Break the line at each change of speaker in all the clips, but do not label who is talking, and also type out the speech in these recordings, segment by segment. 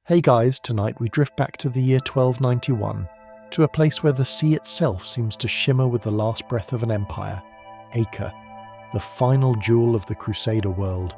Hey guys, tonight we drift back to the year 1291, to a place where the sea itself seems to shimmer with the last breath of an empire, Acre, the final jewel of the Crusader world.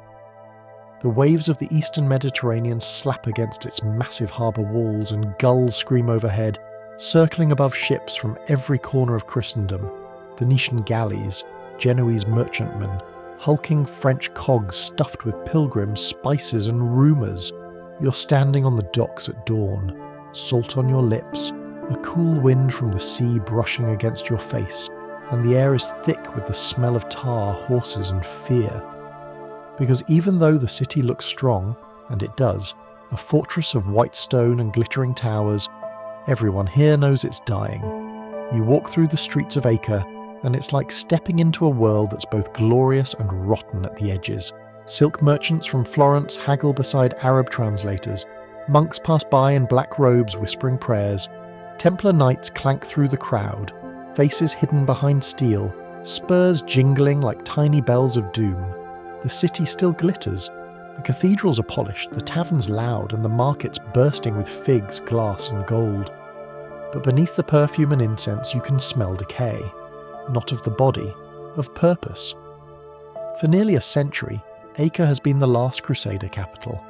The waves of the eastern Mediterranean slap against its massive harbour walls and gulls scream overhead, circling above ships from every corner of Christendom, Venetian galleys, Genoese merchantmen, hulking French cogs stuffed with pilgrims, spices and rumours. You're standing on the docks at dawn, salt on your lips, a cool wind from the sea brushing against your face, and the air is thick with the smell of tar, horses and fear. Because even though the city looks strong, and it does, a fortress of white stone and glittering towers, everyone here knows it's dying. You walk through the streets of Acre, and it's like stepping into a world that's both glorious and rotten at the edges. Silk merchants from Florence haggle beside Arab translators, monks pass by in black robes whispering prayers, Templar knights clank through the crowd, faces hidden behind steel, spurs jingling like tiny bells of doom. The city still glitters. The cathedrals are polished, the taverns loud, and the markets bursting with figs, glass and gold. But beneath the perfume and incense you can smell decay. Not of the body, of purpose. For nearly a century, Acre has been the last Crusader capital.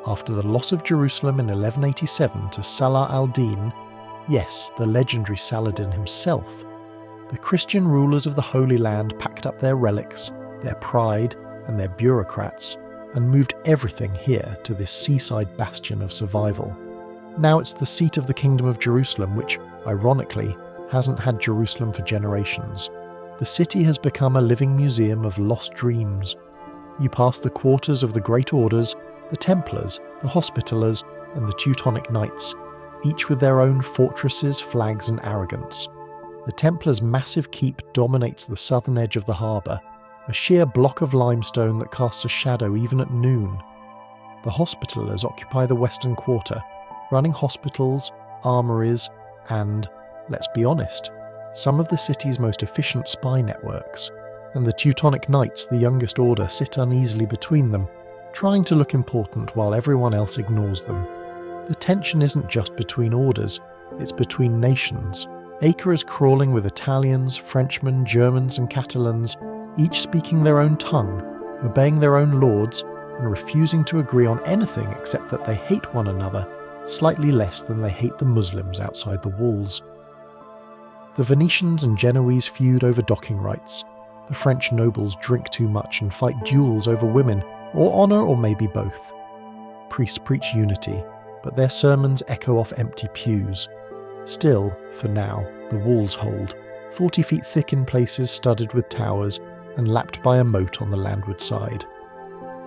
After the loss of Jerusalem in 1187 to Salah al-Din, yes, the legendary Saladin himself, the Christian rulers of the Holy Land packed up their relics, their pride and their bureaucrats, and moved everything here to this seaside bastion of survival. Now it's the seat of the Kingdom of Jerusalem, which, ironically, hasn't had Jerusalem for generations. The city has become a living museum of lost dreams. You pass the quarters of the Great Orders, the Templars, the Hospitallers, and the Teutonic Knights, each with their own fortresses, flags and arrogance. The Templars' massive keep dominates the southern edge of the harbour, a sheer block of limestone that casts a shadow even at noon. The Hospitallers occupy the western quarter, running hospitals, armouries, and, let's be honest, some of the city's most efficient spy networks. And the Teutonic Knights, the youngest order, sit uneasily between them, trying to look important while everyone else ignores them. The tension isn't just between orders, it's between nations. Acre is crawling with Italians, Frenchmen, Germans and Catalans, each speaking their own tongue, obeying their own lords, and refusing to agree on anything except that they hate one another, slightly less than they hate the Muslims outside the walls. The Venetians and Genoese feud over docking rights. The French nobles drink too much and fight duels over women, or honour, or maybe both. Priests preach unity, but their sermons echo off empty pews. Still, for now, the walls hold, 40 feet thick in places studded with towers, and lapped by a moat on the landward side.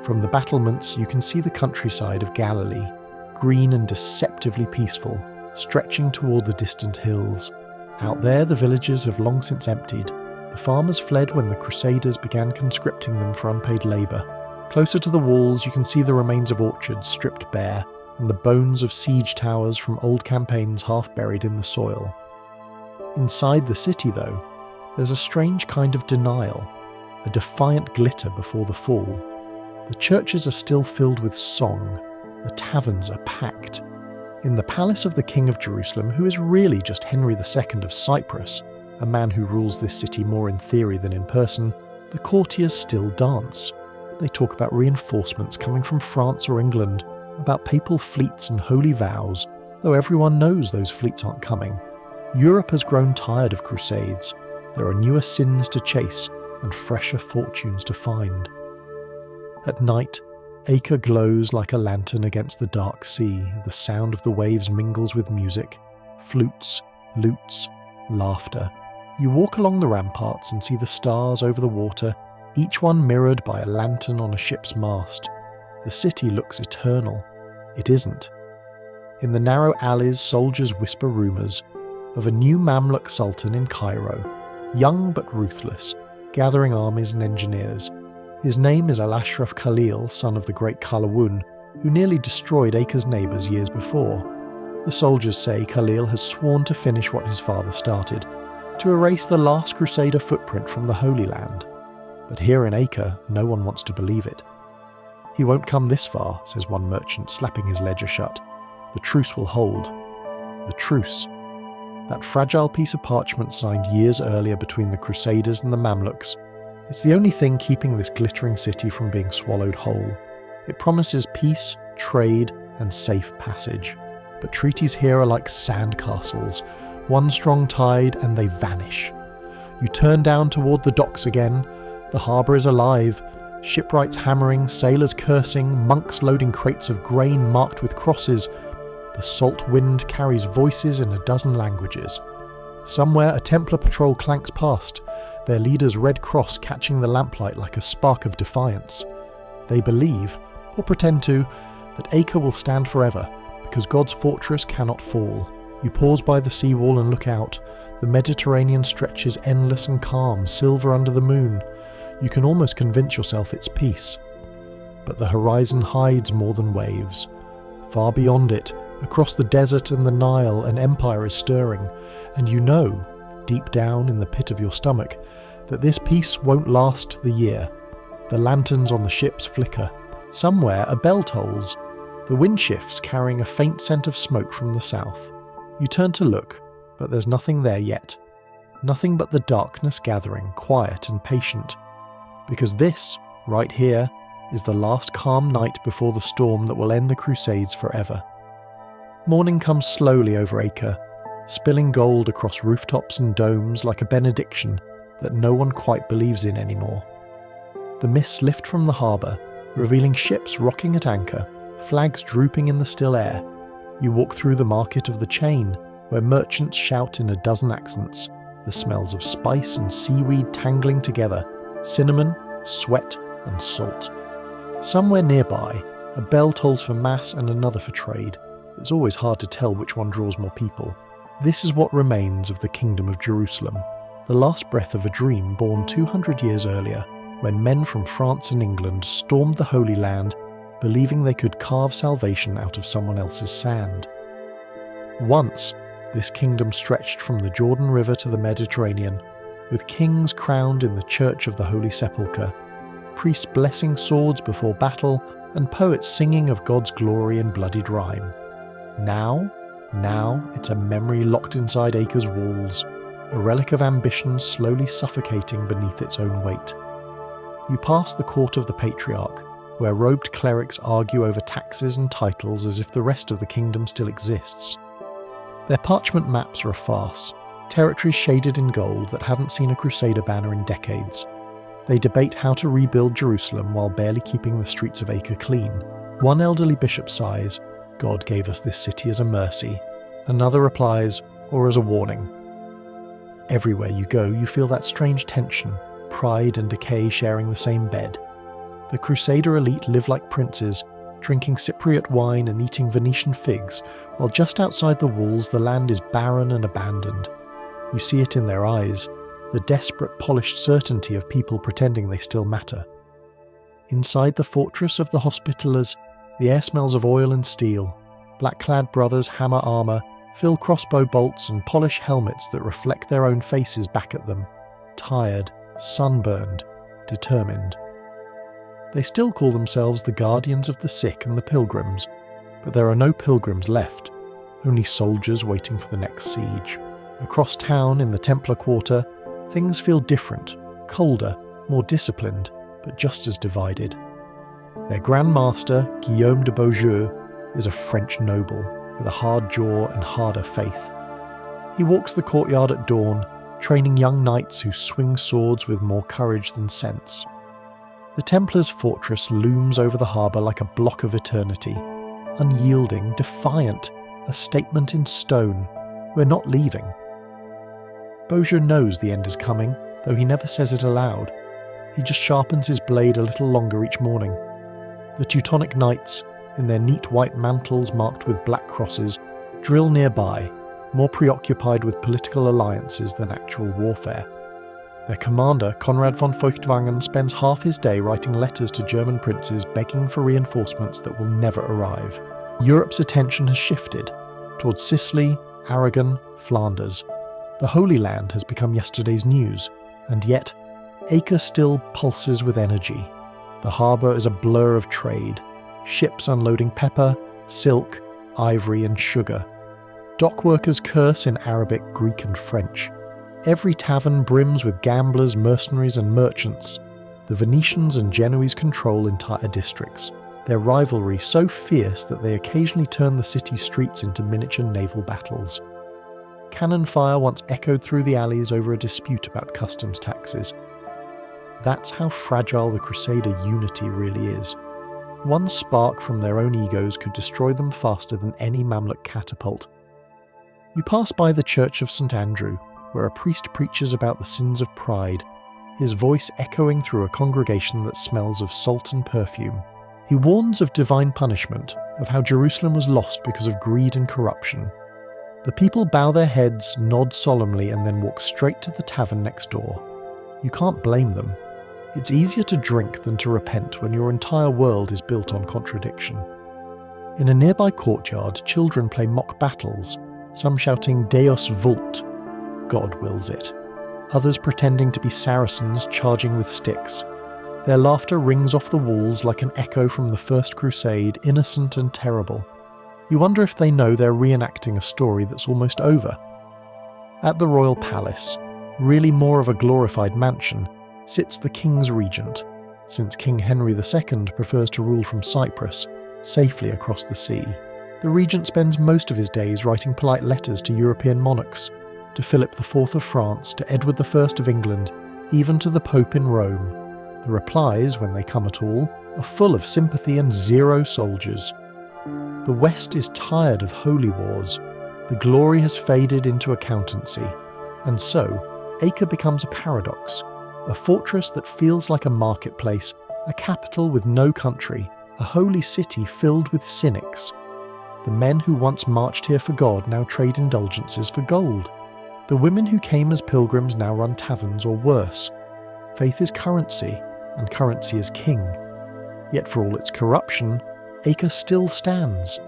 From the battlements you can see the countryside of Galilee, green and deceptively peaceful, stretching toward the distant hills. Out there the villages have long since emptied. The farmers fled when the Crusaders began conscripting them for unpaid labour. Closer to the walls you can see the remains of orchards stripped bare, and the bones of siege towers from old campaigns half buried in the soil. Inside the city, though, there's a strange kind of denial, a defiant glitter before the fall. The churches are still filled with song, the taverns are packed. In the palace of the King of Jerusalem, who is really just Henry II of Cyprus, a man who rules this city more in theory than in person, the courtiers still dance. They talk about reinforcements coming from France or England, about papal fleets and holy vows, though everyone knows those fleets aren't coming. Europe has grown tired of crusades. There are newer sins to chase and fresher fortunes to find. At night, Acre glows like a lantern against the dark sea. The sound of the waves mingles with music, flutes, lutes, laughter. You walk along the ramparts and see the stars over the water, each one mirrored by a lantern on a ship's mast. The city looks eternal. It isn't. In the narrow alleys, soldiers whisper rumours of a new Mamluk sultan in Cairo, young but ruthless, gathering armies and engineers. His name is Al-Ashraf Khalil, son of the great Kalawun, who nearly destroyed Acre's neighbours years before. The soldiers say Khalil has sworn to finish what his father started, to erase the last Crusader footprint from the Holy Land. But here in Acre, no one wants to believe it. He won't come this far, says one merchant, slapping his ledger shut. the truce will hold. The truce. That fragile piece of parchment signed years earlier between the Crusaders and the Mamluks. It's the only thing keeping this glittering city from being swallowed whole. It promises peace, trade, and safe passage. But treaties here are like sand castles. One strong tide and they vanish. You turn down toward the docks again. The harbour is alive. Shipwrights hammering, sailors cursing, monks loading crates of grain marked with crosses. The salt wind carries voices in a dozen languages. Somewhere a Templar patrol clanks past, their leader's red cross catching the lamplight like a spark of defiance. They believe, or pretend to, that Acre will stand forever, because God's fortress cannot fall. You pause by the seawall and look out. The Mediterranean stretches endless and calm, silver under the moon. You can almost convince yourself it's peace. But the horizon hides more than waves. Far beyond it, across the desert and the Nile, an empire is stirring, and you know, deep down in the pit of your stomach, that this peace won't last the year. The lanterns on the ships flicker. Somewhere a bell tolls. The wind shifts, carrying a faint scent of smoke from the south. You turn to look, but there's nothing there yet. Nothing but the darkness gathering, quiet and patient. Because this, right here, is the last calm night before the storm that will end the Crusades forever. Morning comes slowly over Acre, spilling gold across rooftops and domes like a benediction that no one quite believes in anymore. The mists lift from the harbour, revealing ships rocking at anchor, flags drooping in the still air. You walk through the market of the chain, where merchants shout in a dozen accents, the smells of spice and seaweed tangling together, cinnamon, sweat and salt. Somewhere nearby, a bell tolls for mass and another for trade. It's always hard to tell which one draws more people. This is what remains of the Kingdom of Jerusalem, the last breath of a dream born 200 years earlier, when men from France and England stormed the Holy Land, believing they could carve salvation out of someone else's sand. Once, this kingdom stretched from the Jordan River to the Mediterranean, with kings crowned in the Church of the Holy Sepulchre, priests blessing swords before battle, and poets singing of God's glory in bloodied rhyme. Now it's a memory locked inside Acre's walls, a relic of ambition slowly suffocating beneath its own weight. You pass the court of the Patriarch, where robed clerics argue over taxes and titles as if the rest of the kingdom still exists. Their parchment maps are a farce, territories shaded in gold that haven't seen a Crusader banner in decades. They debate how to rebuild Jerusalem while barely keeping the streets of Acre clean. One elderly bishop sighs, "God gave us this city as a mercy." Another replies, "Or as a warning." Everywhere you go, you feel that strange tension, pride and decay sharing the same bed. The Crusader elite live like princes, drinking Cypriot wine and eating Venetian figs, while just outside the walls the land is barren and abandoned. You see it in their eyes, the desperate polished certainty of people pretending they still matter. Inside the fortress of the Hospitallers, the air smells of oil and steel. Black-clad brothers hammer armour, fill crossbow bolts and polish helmets that reflect their own faces back at them, tired, sunburned, determined. They still call themselves the guardians of the sick and the pilgrims, but there are no pilgrims left, only soldiers waiting for the next siege. Across town in the Templar quarter, things feel different, colder, more disciplined, but just as divided. Their Grand Master, Guillaume de Beaujeu, is a French noble with a hard jaw and harder faith. He walks the courtyard at dawn, training young knights who swing swords with more courage than sense. The Templars' fortress looms over the harbour like a block of eternity, unyielding, defiant, a statement in stone. We're not leaving. Beaujeu knows the end is coming, though he never says it aloud. He just sharpens his blade a little longer each morning. The Teutonic knights, in their neat white mantles marked with black crosses, drill nearby, more preoccupied with political alliances than actual warfare. Their commander, Conrad von Feuchtwangen, spends half his day writing letters to German princes begging for reinforcements that will never arrive. Europe's attention has shifted towards Sicily, Aragon, Flanders. The Holy Land has become yesterday's news, and yet Acre still pulses with energy. The harbour is a blur of trade, ships unloading pepper, silk, ivory and sugar. Dockworkers curse in Arabic, Greek and French. Every tavern brims with gamblers, mercenaries and merchants. The Venetians and Genoese control entire districts, their rivalry so fierce that they occasionally turn the city streets into miniature naval battles. Cannon fire once echoed through the alleys over a dispute about customs taxes. That's how fragile the Crusader unity really is. One spark from their own egos could destroy them faster than any Mamluk catapult. You pass by the Church of St. Andrew, where a priest preaches about the sins of pride, his voice echoing through a congregation that smells of salt and perfume. He warns of divine punishment, of how Jerusalem was lost because of greed and corruption. The people bow their heads, nod solemnly, and then walk straight to the tavern next door. You can't blame them. It's easier to drink than to repent when your entire world is built on contradiction. In a nearby courtyard, children play mock battles, some shouting Deus vult, God wills it, others pretending to be Saracens charging with sticks. Their laughter rings off the walls like an echo from the First Crusade, innocent and terrible. You wonder if they know they're reenacting a story that's almost over. At the royal palace, really more of a glorified mansion, sits the King's Regent, since King Henry II prefers to rule from Cyprus, safely across the sea. The Regent spends most of his days writing polite letters to European monarchs, to Philip IV of France, to Edward I of England, even to the Pope in Rome. The replies, when they come at all, are full of sympathy and zero soldiers. The West is tired of holy wars. The glory has faded into accountancy. And so, Acre becomes a paradox, a fortress that feels like a marketplace, a capital with no country, a holy city filled with cynics. The men who once marched here for God now trade indulgences for gold. The women who came as pilgrims now run taverns or worse. Faith is currency, and currency is king. Yet for all its corruption, Acre still stands,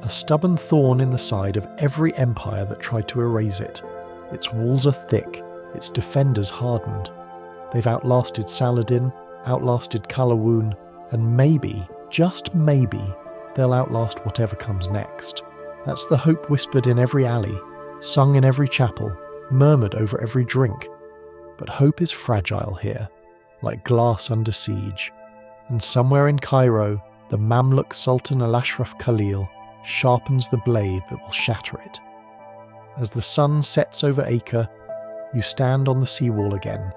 a stubborn thorn in the side of every empire that tried to erase it. Its walls are thick, its defenders hardened. They've outlasted Saladin, outlasted Calawun, and maybe, just maybe, they'll outlast whatever comes next. That's the hope whispered in every alley, sung in every chapel, murmured over every drink. But hope is fragile here, like glass under siege. And somewhere in Cairo, the Mamluk Sultan Al-Ashraf Khalil sharpens the blade that will shatter it. As the sun sets over Acre, you stand on the seawall again.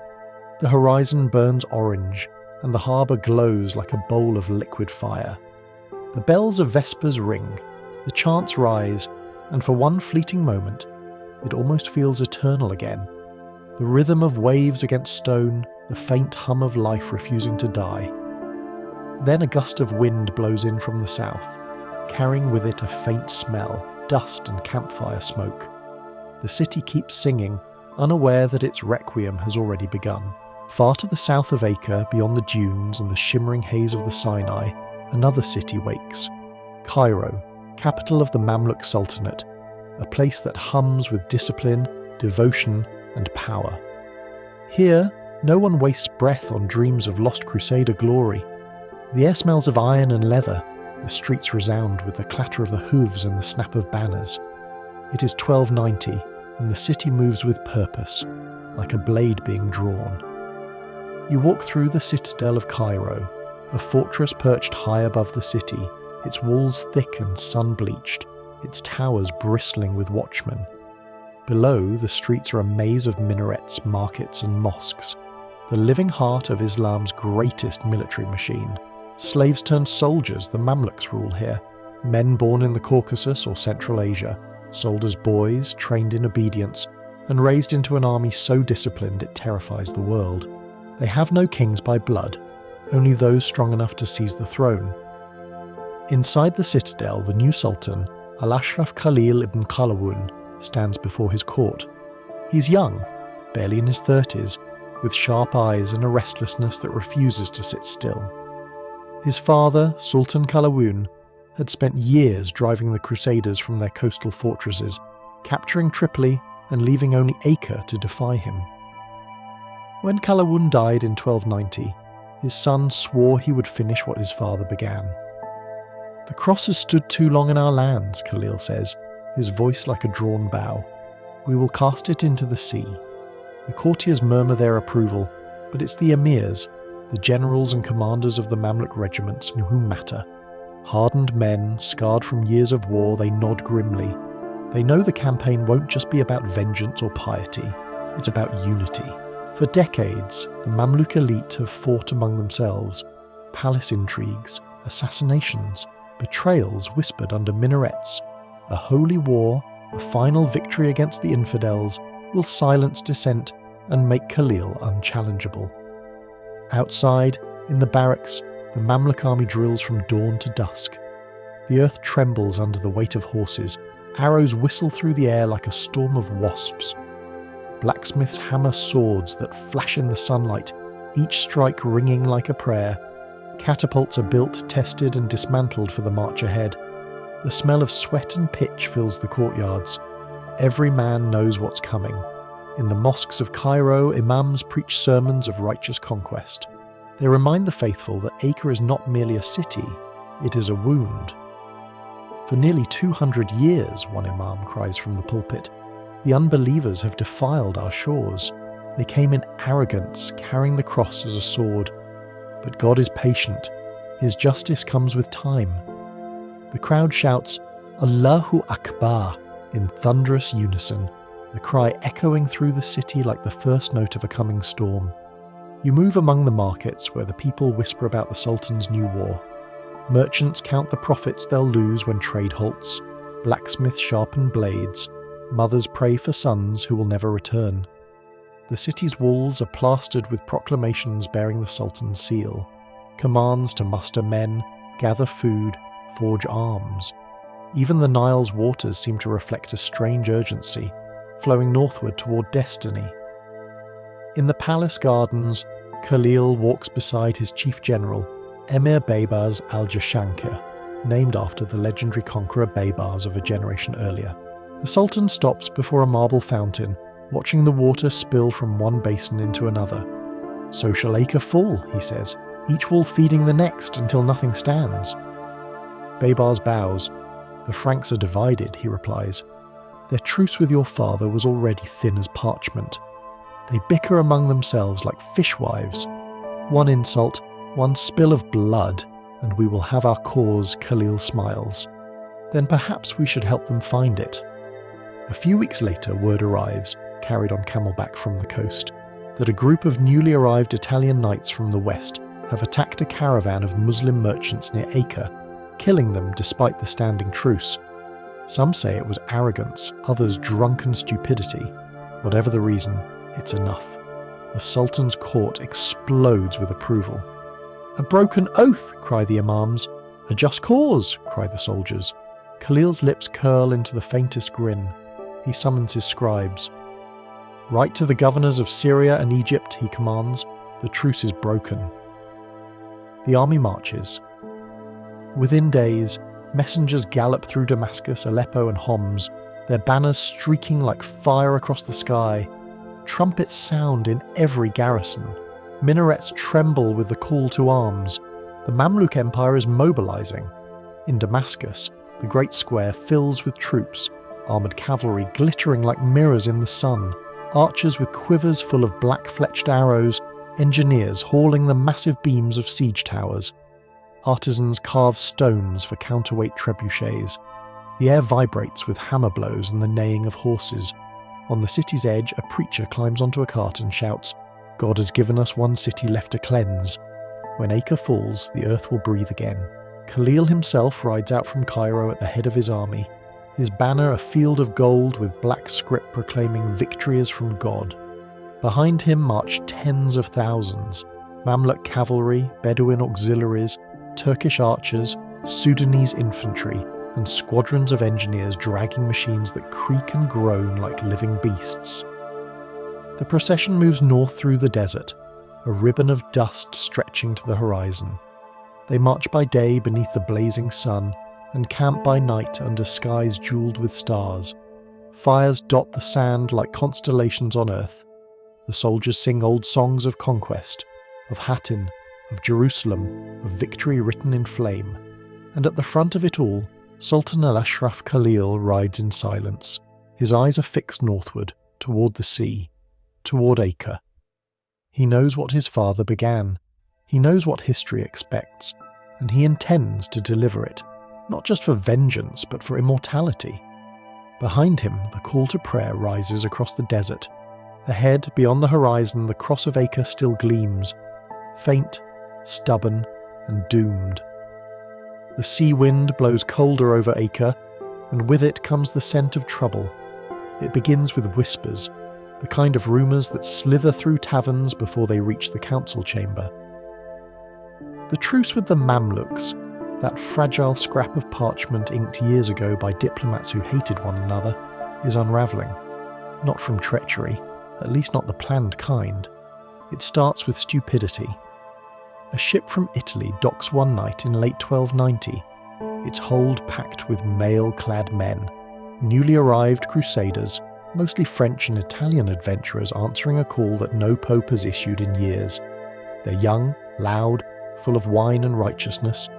The horizon burns orange, and the harbour glows like a bowl of liquid fire. The bells of Vespers ring, the chants rise, and for one fleeting moment, it almost feels eternal again. The rhythm of waves against stone, the faint hum of life refusing to die. Then a gust of wind blows in from the south, carrying with it a faint smell, dust and campfire smoke. The city keeps singing, unaware that its requiem has already begun. Far to the south of Acre, beyond the dunes and the shimmering haze of the Sinai, another city wakes. Cairo, capital of the Mamluk Sultanate, a place that hums with discipline, devotion, and power. Here, no one wastes breath on dreams of lost Crusader glory. The air smells of iron and leather. The streets resound with the clatter of the hooves and the snap of banners. It is 1290, and the city moves with purpose, like a blade being drawn. You walk through the citadel of Cairo, a fortress perched high above the city, its walls thick and sun-bleached, its towers bristling with watchmen. Below, the streets are a maze of minarets, markets and mosques, the living heart of Islam's greatest military machine. Slaves turned soldiers, the Mamluks rule here, men born in the Caucasus or Central Asia, sold as boys, trained in obedience, and raised into an army so disciplined it terrifies the world. They have no kings by blood, only those strong enough to seize the throne. Inside the citadel, the new sultan, Al-Ashraf Khalil ibn Qalawun, stands before his court. He's young, barely in his 30s, with sharp eyes and a restlessness that refuses to sit still. His father, Sultan Qalawun, had spent years driving the Crusaders from their coastal fortresses, capturing Tripoli and leaving only Acre to defy him. When Qalawun died in 1290, his son swore he would finish what his father began. "The cross has stood too long in our lands," Khalil says, his voice like a drawn bow. "We will cast it into the sea." The courtiers murmur their approval, but it's the emirs, the generals and commanders of the Mamluk regiments, who matter. Hardened men, scarred from years of war, they nod grimly. They know the campaign won't just be about vengeance or piety, it's about unity. For decades, the Mamluk elite have fought among themselves. Palace intrigues, assassinations, betrayals whispered under minarets. A holy war, a final victory against the infidels, will silence dissent and make Khalil unchallengeable. Outside, in the barracks, the Mamluk army drills from dawn to dusk. The earth trembles under the weight of horses. Arrows whistle through the air like a storm of wasps. Blacksmiths hammer swords that flash in the sunlight, each strike ringing like a prayer. Catapults are built, tested and dismantled for the march ahead. The smell of sweat and pitch fills the courtyards. Every man knows what's coming. In the mosques of Cairo, imams preach sermons of righteous conquest. They remind the faithful that Acre is not merely a city, it is a wound. For nearly 200 years, one imam cries from the pulpit, the unbelievers have defiled our shores. They came in arrogance, carrying the cross as a sword. But God is patient. His justice comes with time. The crowd shouts, "Allahu Akbar," in thunderous unison, the cry echoing through the city like the first note of a coming storm. You move among the markets where the people whisper about the Sultan's new war. Merchants count the profits they'll lose when trade halts. Blacksmiths sharpen blades. Mothers pray for sons who will never return. The city's walls are plastered with proclamations bearing the Sultan's seal. Commands to muster men, gather food, forge arms. Even the Nile's waters seem to reflect a strange urgency, flowing northward toward destiny. In the palace gardens, Khalil walks beside his chief general, Emir Baybars al-Jashankir, named after the legendary conqueror Baybars of a generation earlier. The Sultan stops before a marble fountain, watching the water spill from one basin into another. "So shall Acre fall," he says, "each wall feeding the next until nothing stands." Baybars bows. "The Franks are divided," he replies. "Their truce with your father was already thin as parchment. They bicker among themselves like fishwives. One insult, one spill of blood, and we will have our cause," Khalil smiles. "Then perhaps we should help them find it." A few weeks later, word arrives, carried on camelback from the coast, that a group of newly arrived Italian knights from the west have attacked a caravan of Muslim merchants near Acre, killing them despite the standing truce. Some say it was arrogance, others drunken stupidity. Whatever the reason, it's enough. The Sultan's court explodes with approval. "A broken oath," cry the imams. "A just cause," cry the soldiers. Khalil's lips curl into the faintest grin. He summons his scribes. "Write to the governors of Syria and Egypt," he commands. "The truce is broken." The army marches. Within days, messengers gallop through Damascus, Aleppo and Homs, their banners streaking like fire across the sky. Trumpets sound in every garrison. Minarets tremble with the call to arms. The Mamluk Empire is mobilizing. In Damascus, the great square fills with troops, armoured cavalry glittering like mirrors in the sun, archers with quivers full of black-fletched arrows, engineers hauling the massive beams of siege towers. Artisans carve stones for counterweight trebuchets. The air vibrates with hammer blows and the neighing of horses. On the city's edge, a preacher climbs onto a cart and shouts, "God has given us one city left to cleanse. When Acre falls, the earth will breathe again." Khalil himself rides out from Cairo at the head of his army, his banner a field of gold with black script proclaiming victory is from God. Behind him march tens of thousands, Mamluk cavalry, Bedouin auxiliaries, Turkish archers, Sudanese infantry, and squadrons of engineers dragging machines that creak and groan like living beasts. The procession moves north through the desert, a ribbon of dust stretching to the horizon. They march by day beneath the blazing sun, and camp by night under skies jewelled with stars. Fires dot the sand like constellations on earth. The soldiers sing old songs of conquest, of Hattin, of Jerusalem, of victory written in flame. and at the front of it all, Sultan al-Ashraf Khalil rides in silence. His eyes are fixed northward, toward the sea, toward Acre. He knows what his father began. He knows what history expects, and he intends to deliver it, not just for vengeance, but for immortality. Behind him, the call to prayer rises across the desert. Ahead, beyond the horizon, the cross of Acre still gleams, faint, stubborn, and doomed. The sea wind blows colder over Acre, and with it comes the scent of trouble. It begins with whispers, the kind of rumours that slither through taverns before they reach the council chamber. The truce with the Mamluks, that fragile scrap of parchment inked years ago by diplomats who hated one another, is unravelling. Not from treachery, at least not the planned kind. It starts with stupidity. A ship from Italy docks one night in late 1290, its hold packed with mail-clad men, newly arrived Crusaders, mostly French and Italian adventurers answering a call that no pope has issued in years. They're young, loud, full of wine and righteousness.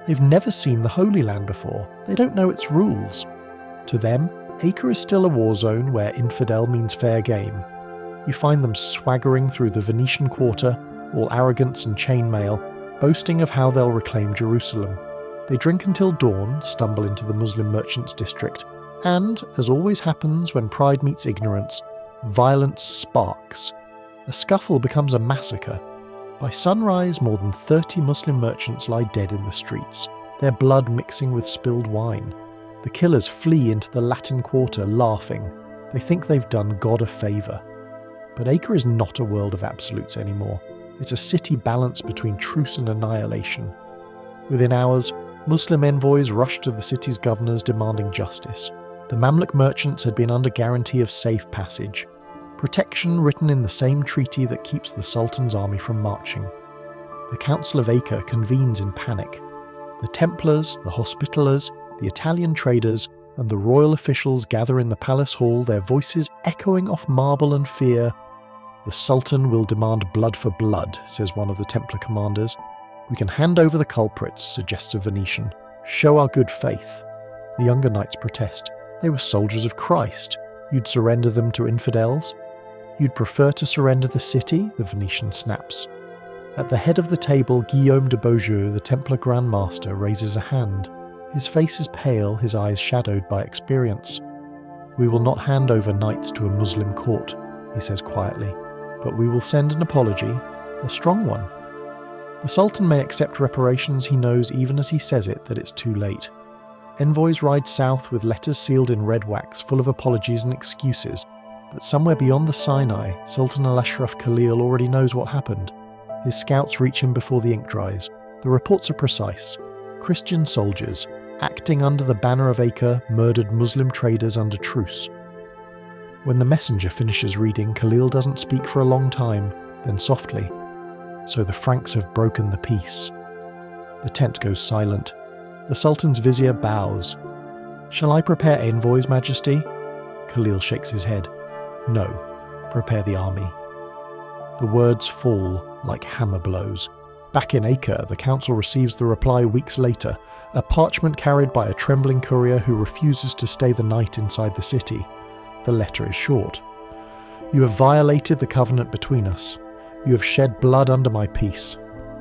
They've never seen the Holy Land before. They don't know its rules. To them, Acre is still a war zone where infidel means fair game. You find them swaggering through the Venetian quarter, all arrogance and chainmail, boasting of how they'll reclaim Jerusalem. They drink until dawn, stumble into the Muslim merchants' district, and, as always happens when pride meets ignorance, violence sparks. A scuffle becomes a massacre. By sunrise, more than 30 Muslim merchants lie dead in the streets, their blood mixing with spilled wine. The killers flee into the Latin Quarter, laughing. They think they've done God a favour. But Acre is not a world of absolutes anymore. It's a city balanced between truce and annihilation. Within hours, Muslim envoys rushed to the city's governors demanding justice. The Mamluk merchants had been under guarantee of safe passage, protection written in the same treaty that keeps the Sultan's army from marching. The Council of Acre convenes in panic. The Templars, the Hospitallers, the Italian traders, and the royal officials gather in the palace hall, their voices echoing off marble and fear. "The Sultan will demand blood for blood," says one of the Templar commanders. "We can hand over the culprits," suggests a Venetian. "Show our good faith." The younger knights protest. They were soldiers of Christ. You'd surrender them to infidels? "You'd prefer to surrender the city?" the Venetian snaps. At the head of the table, Guillaume de Beaujeu, the Templar Grand Master, raises a hand. His face is pale, his eyes shadowed by experience. "We will not hand over knights to a Muslim court," he says quietly, "but we will send an apology, a strong one." The Sultan may accept reparations. He knows, even as he says it, that it's too late. Envoys ride south with letters sealed in red wax full of apologies and excuses, but somewhere beyond the Sinai, Sultan al-Ashraf Khalil already knows what happened. His scouts reach him before the ink dries. The reports are precise. Christian soldiers, acting under the banner of Acre, murdered Muslim traders under truce. When the messenger finishes reading, Khalil doesn't speak for a long time, then softly, "So the Franks have broken the peace." The tent goes silent. The Sultan's vizier bows. "Shall I prepare envoys, Majesty?" Khalil shakes his head. "No, prepare the army." The words fall like hammer blows. Back in Acre, the council receives the reply weeks later, a parchment carried by a trembling courier who refuses to stay the night inside the city. The letter is short. "You have violated the covenant between us. You have shed blood under my peace.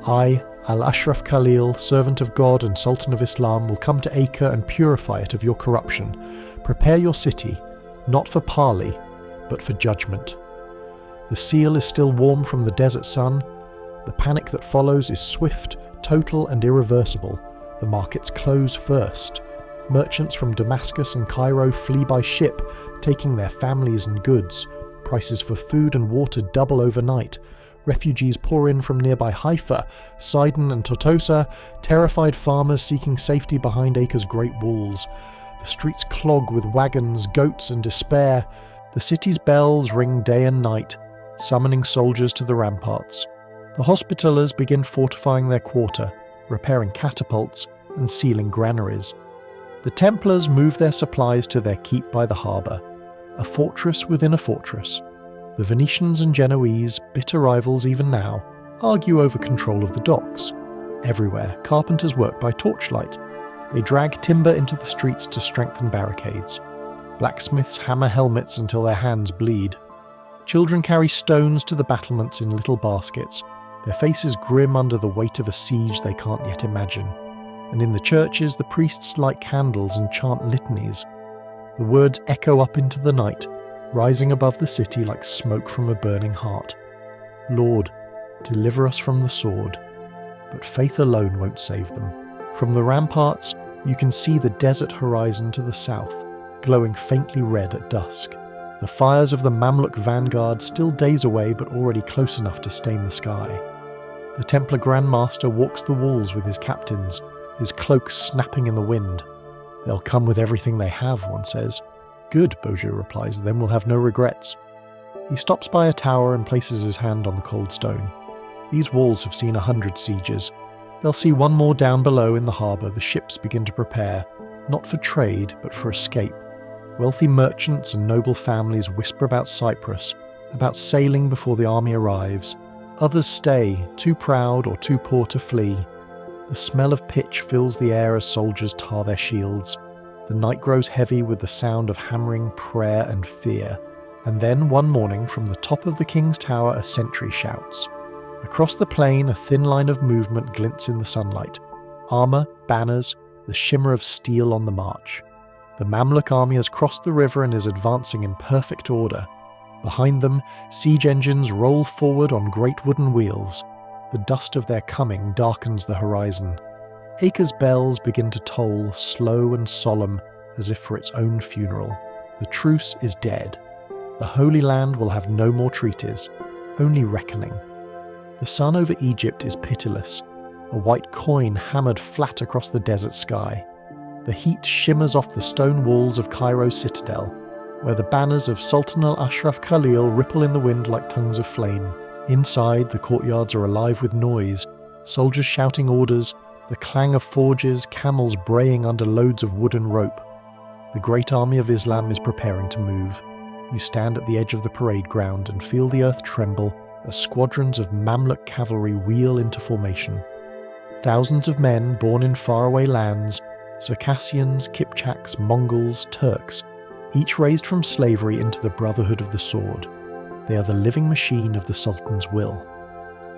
I, Al-Ashraf Khalil, servant of God and Sultan of Islam, will come to Acre and purify it of your corruption. Prepare your city, not for parley, but for judgment." The seal is still warm from the desert sun. The panic that follows is swift, total and irreversible. The markets close first. Merchants from Damascus and Cairo flee by ship, taking their families and goods. Prices for food and water double overnight. Refugees pour in from nearby Haifa, Sidon and Tortosa, terrified farmers seeking safety behind Acre's great walls. The streets clog with wagons, goats and despair. The city's bells ring day and night, summoning soldiers to the ramparts. The Hospitallers begin fortifying their quarter, repairing catapults and sealing granaries. The Templars move their supplies to their keep by the harbour, a fortress within a fortress. The Venetians and Genoese, bitter rivals even now, argue over control of the docks. Everywhere, carpenters work by torchlight. They drag timber into the streets to strengthen barricades. Blacksmiths hammer helmets until their hands bleed. Children carry stones to the battlements in little baskets, their faces grim under the weight of a siege they can't yet imagine. And in the churches, the priests light candles and chant litanies. The words echo up into the night, rising above the city like smoke from a burning heart. Lord, deliver us from the sword. But faith alone won't save them. From the ramparts, you can see the desert horizon to the south, glowing faintly red at dusk. The fires of the Mamluk vanguard still days away but already close enough to stain the sky. The Templar Grand Master walks the walls with his captains, his cloak snapping in the wind. They'll come with everything they have, one says. Good, Beaujeu replies, then we'll have no regrets. He stops by a tower and places his hand on the cold stone. These walls have seen 100 sieges. They'll see one more down below in the harbour. The ships begin to prepare, not for trade, but for escape. Wealthy merchants and noble families whisper about Cyprus, about sailing before the army arrives. Others stay, too proud or too poor to flee. The smell of pitch fills the air as soldiers tar their shields. The night grows heavy with the sound of hammering, prayer and fear. And then one morning, from the top of the king's tower, a sentry shouts. Across the plain, a thin line of movement glints in the sunlight. Armour, banners, the shimmer of steel on the march. The Mamluk army has crossed the river and is advancing in perfect order. Behind them, siege engines roll forward on great wooden wheels. The dust of their coming darkens the horizon. Acre's bells begin to toll, slow and solemn, as if for its own funeral. The truce is dead. The Holy Land will have no more treaties, only reckoning. The sun over Egypt is pitiless, a white coin hammered flat across the desert sky. The heat shimmers off the stone walls of Cairo's citadel, where the banners of Sultan al-Ashraf Khalil ripple in the wind like tongues of flame. Inside, the courtyards are alive with noise, soldiers shouting orders, the clang of forges, camels braying under loads of wooden rope. The great army of Islam is preparing to move. You stand at the edge of the parade ground and feel the earth tremble as squadrons of Mamluk cavalry wheel into formation. Thousands of men born in faraway lands, Circassians, Kipchaks, Mongols, Turks, each raised from slavery into the brotherhood of the sword. They are the living machine of the Sultan's will.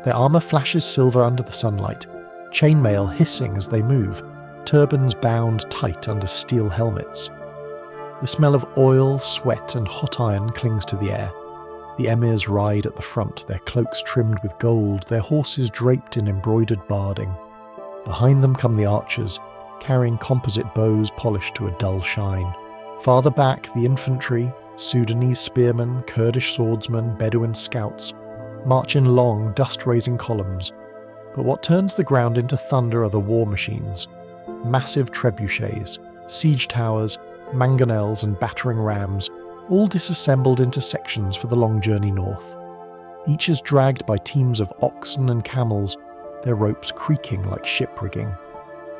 Their armour flashes silver under the sunlight, chainmail hissing as they move, turbans bound tight under steel helmets. The smell of oil, sweat and hot iron clings to the air. The emirs ride at the front, their cloaks trimmed with gold, their horses draped in embroidered barding. Behind them come the archers, carrying composite bows polished to a dull shine. Farther back, the infantry, Sudanese spearmen, Kurdish swordsmen, Bedouin scouts, march in long, dust-raising columns. But what turns the ground into thunder are the war machines. Massive trebuchets, siege towers, mangonels and battering rams, all disassembled into sections for the long journey north. Each is dragged by teams of oxen and camels, their ropes creaking like ship rigging.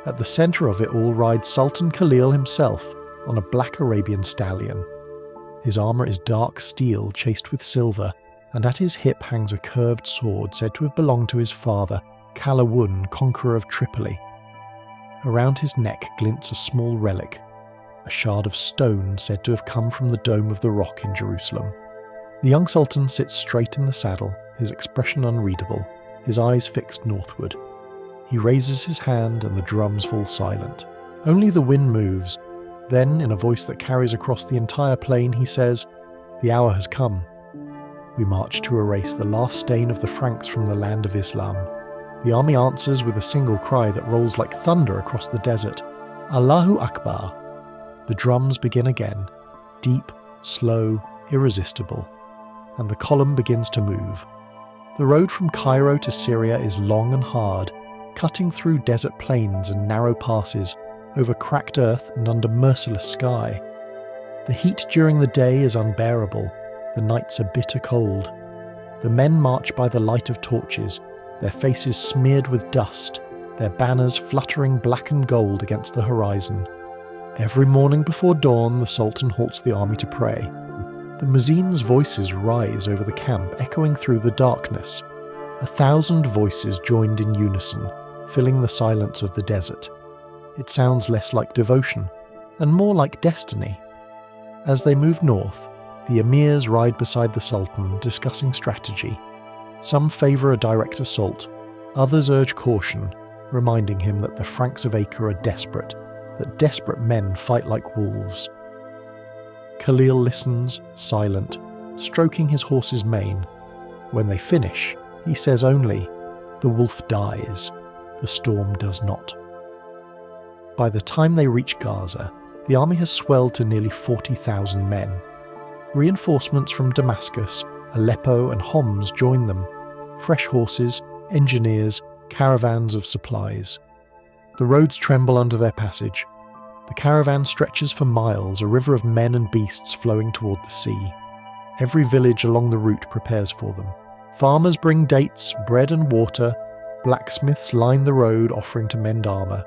At the centre of it all rides Sultan Khalil himself on a black Arabian stallion. His armour is dark steel chased with silver, and at his hip hangs a curved sword said to have belonged to his father, Kalawun, conqueror of Tripoli. Around his neck glints a small relic, a shard of stone said to have come from the Dome of the Rock in Jerusalem. The young sultan sits straight in the saddle, his expression unreadable, his eyes fixed northward. He raises his hand and the drums fall silent. Only the wind moves. Then, in a voice that carries across the entire plain, he says, "The hour has come. We march to erase the last stain of the Franks from the land of Islam." The army answers with a single cry that rolls like thunder across the desert. Allahu Akbar. The drums begin again, deep, slow, irresistible, and the column begins to move. The road from Cairo to Syria is long and hard, cutting through desert plains and narrow passes, over cracked earth and under merciless sky. The heat during the day is unbearable, the nights are bitter cold. The men march by the light of torches, their faces smeared with dust, their banners fluttering black and gold against the horizon. Every morning before dawn, the Sultan halts the army to pray. The muezzin's voices rise over the camp, echoing through the darkness. 1,000 voices joined in unison, filling the silence of the desert. It sounds less like devotion and more like destiny. As they move north, the emirs ride beside the Sultan discussing strategy. Some favour a direct assault, others urge caution, reminding him that the Franks of Acre are desperate, that desperate men fight like wolves. Khalil listens, silent, stroking his horse's mane. When they finish, he says only, "The wolf dies, the storm does not." By the time they reach Gaza, the army has swelled to nearly 40,000 men. Reinforcements from Damascus, Aleppo and Homs join them. Fresh horses, engineers, caravans of supplies. The roads tremble under their passage. The caravan stretches for miles, a river of men and beasts flowing toward the sea. Every village along the route prepares for them. Farmers bring dates, bread and water. Blacksmiths line the road offering to mend armour.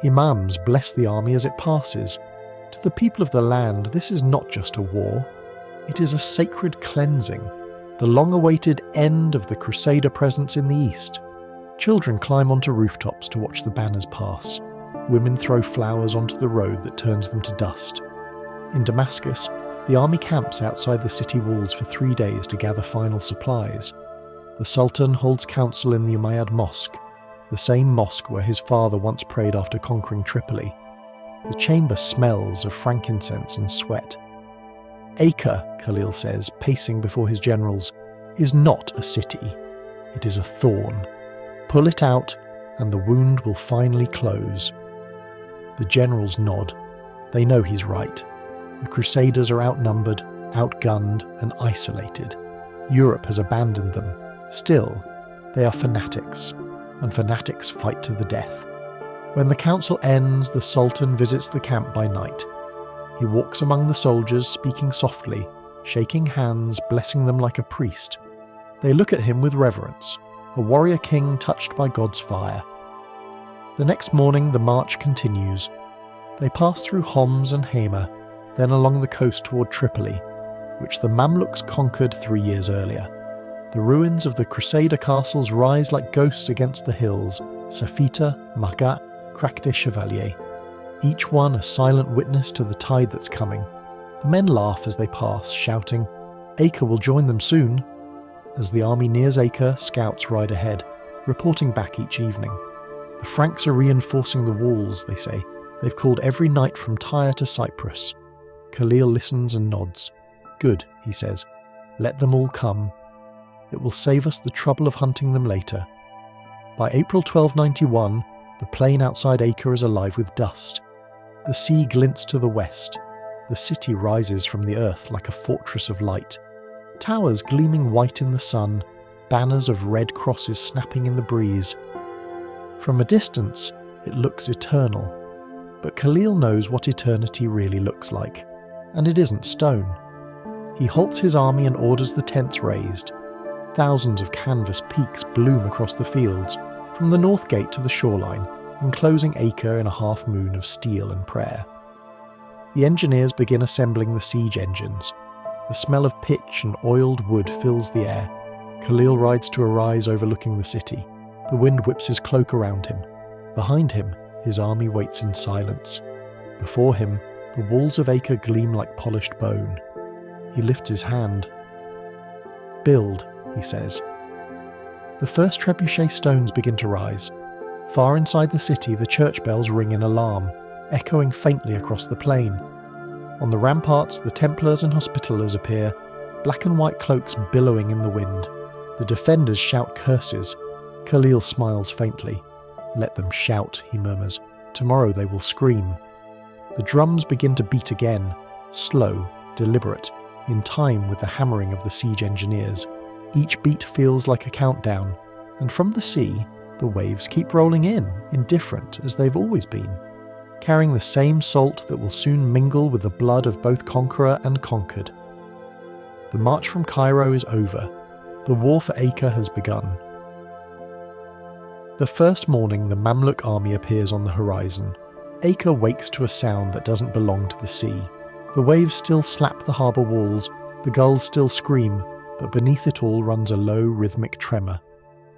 Imams bless the army as it passes. To the people of the land, this is not just a war. It is a sacred cleansing, the long-awaited end of the Crusader presence in the east. Children climb onto rooftops to watch the banners pass. Women throw flowers onto the road that turns them to dust. In Damascus, the army camps outside the city walls for 3 days to gather final supplies. The Sultan holds council in the Umayyad Mosque, the same mosque where his father once prayed after conquering Tripoli. The chamber smells of frankincense and sweat. Acre, Khalil says, pacing before his generals, is not a city. It is a thorn. Pull it out, and the wound will finally close. The generals nod. They know he's right. The Crusaders are outnumbered, outgunned, and isolated. Europe has abandoned them. Still, they are fanatics, and fanatics fight to the death. When the council ends, the Sultan visits the camp by night. He walks among the soldiers, speaking softly, shaking hands, blessing them like a priest. They look at him with reverence, a warrior king touched by God's fire. The next morning, the march continues. They pass through Homs and Hama, then along the coast toward Tripoli, which the Mamluks conquered 3 years earlier. The ruins of the Crusader castles rise like ghosts against the hills, Safita, Magat, Crac Chevalier, each one a silent witness to the tide that's coming. The men laugh as they pass, shouting, "Acre will join them soon." As the army nears Acre, scouts ride ahead, reporting back each evening. The Franks are reinforcing the walls, they say. They've called every knight from Tyre to Cyprus. Khalil listens and nods. "Good," he says. "Let them all come. It will save us the trouble of hunting them later." By April 1291, the plain outside Acre is alive with dust. The sea glints to the west. The city rises from the earth like a fortress of light. Towers gleaming white in the sun, banners of red crosses snapping in the breeze. From a distance, it looks eternal. But Khalil knows what eternity really looks like, and it isn't stone. He halts his army and orders the tents raised. Thousands of canvas peaks bloom across the fields, from the north gate to the shoreline, enclosing Acre in a half-moon of steel and prayer. The engineers begin assembling the siege engines. The smell of pitch and oiled wood fills the air. Khalil rides to a rise overlooking the city. The wind whips his cloak around him. Behind him, his army waits in silence. Before him, the walls of Acre gleam like polished bone. He lifts his hand. "Build," he says. The first trebuchet stones begin to rise. Far inside the city, the church bells ring in alarm, echoing faintly across the plain. On the ramparts, the Templars and Hospitallers appear, black and white cloaks billowing in the wind. The defenders shout curses. Khalil smiles faintly. "Let them shout," he murmurs. "Tomorrow they will scream." The drums begin to beat again, slow, deliberate, in time with the hammering of the siege engineers. Each beat feels like a countdown, and from the sea, the waves keep rolling in, indifferent as they've always been, carrying the same salt that will soon mingle with the blood of both conqueror and conquered. The march from Cairo is over. The war for Acre has begun. The first morning, the Mamluk army appears on the horizon. Acre wakes to a sound that doesn't belong to the sea. The waves still slap the harbour walls, the gulls still scream, but beneath it all runs a low rhythmic tremor,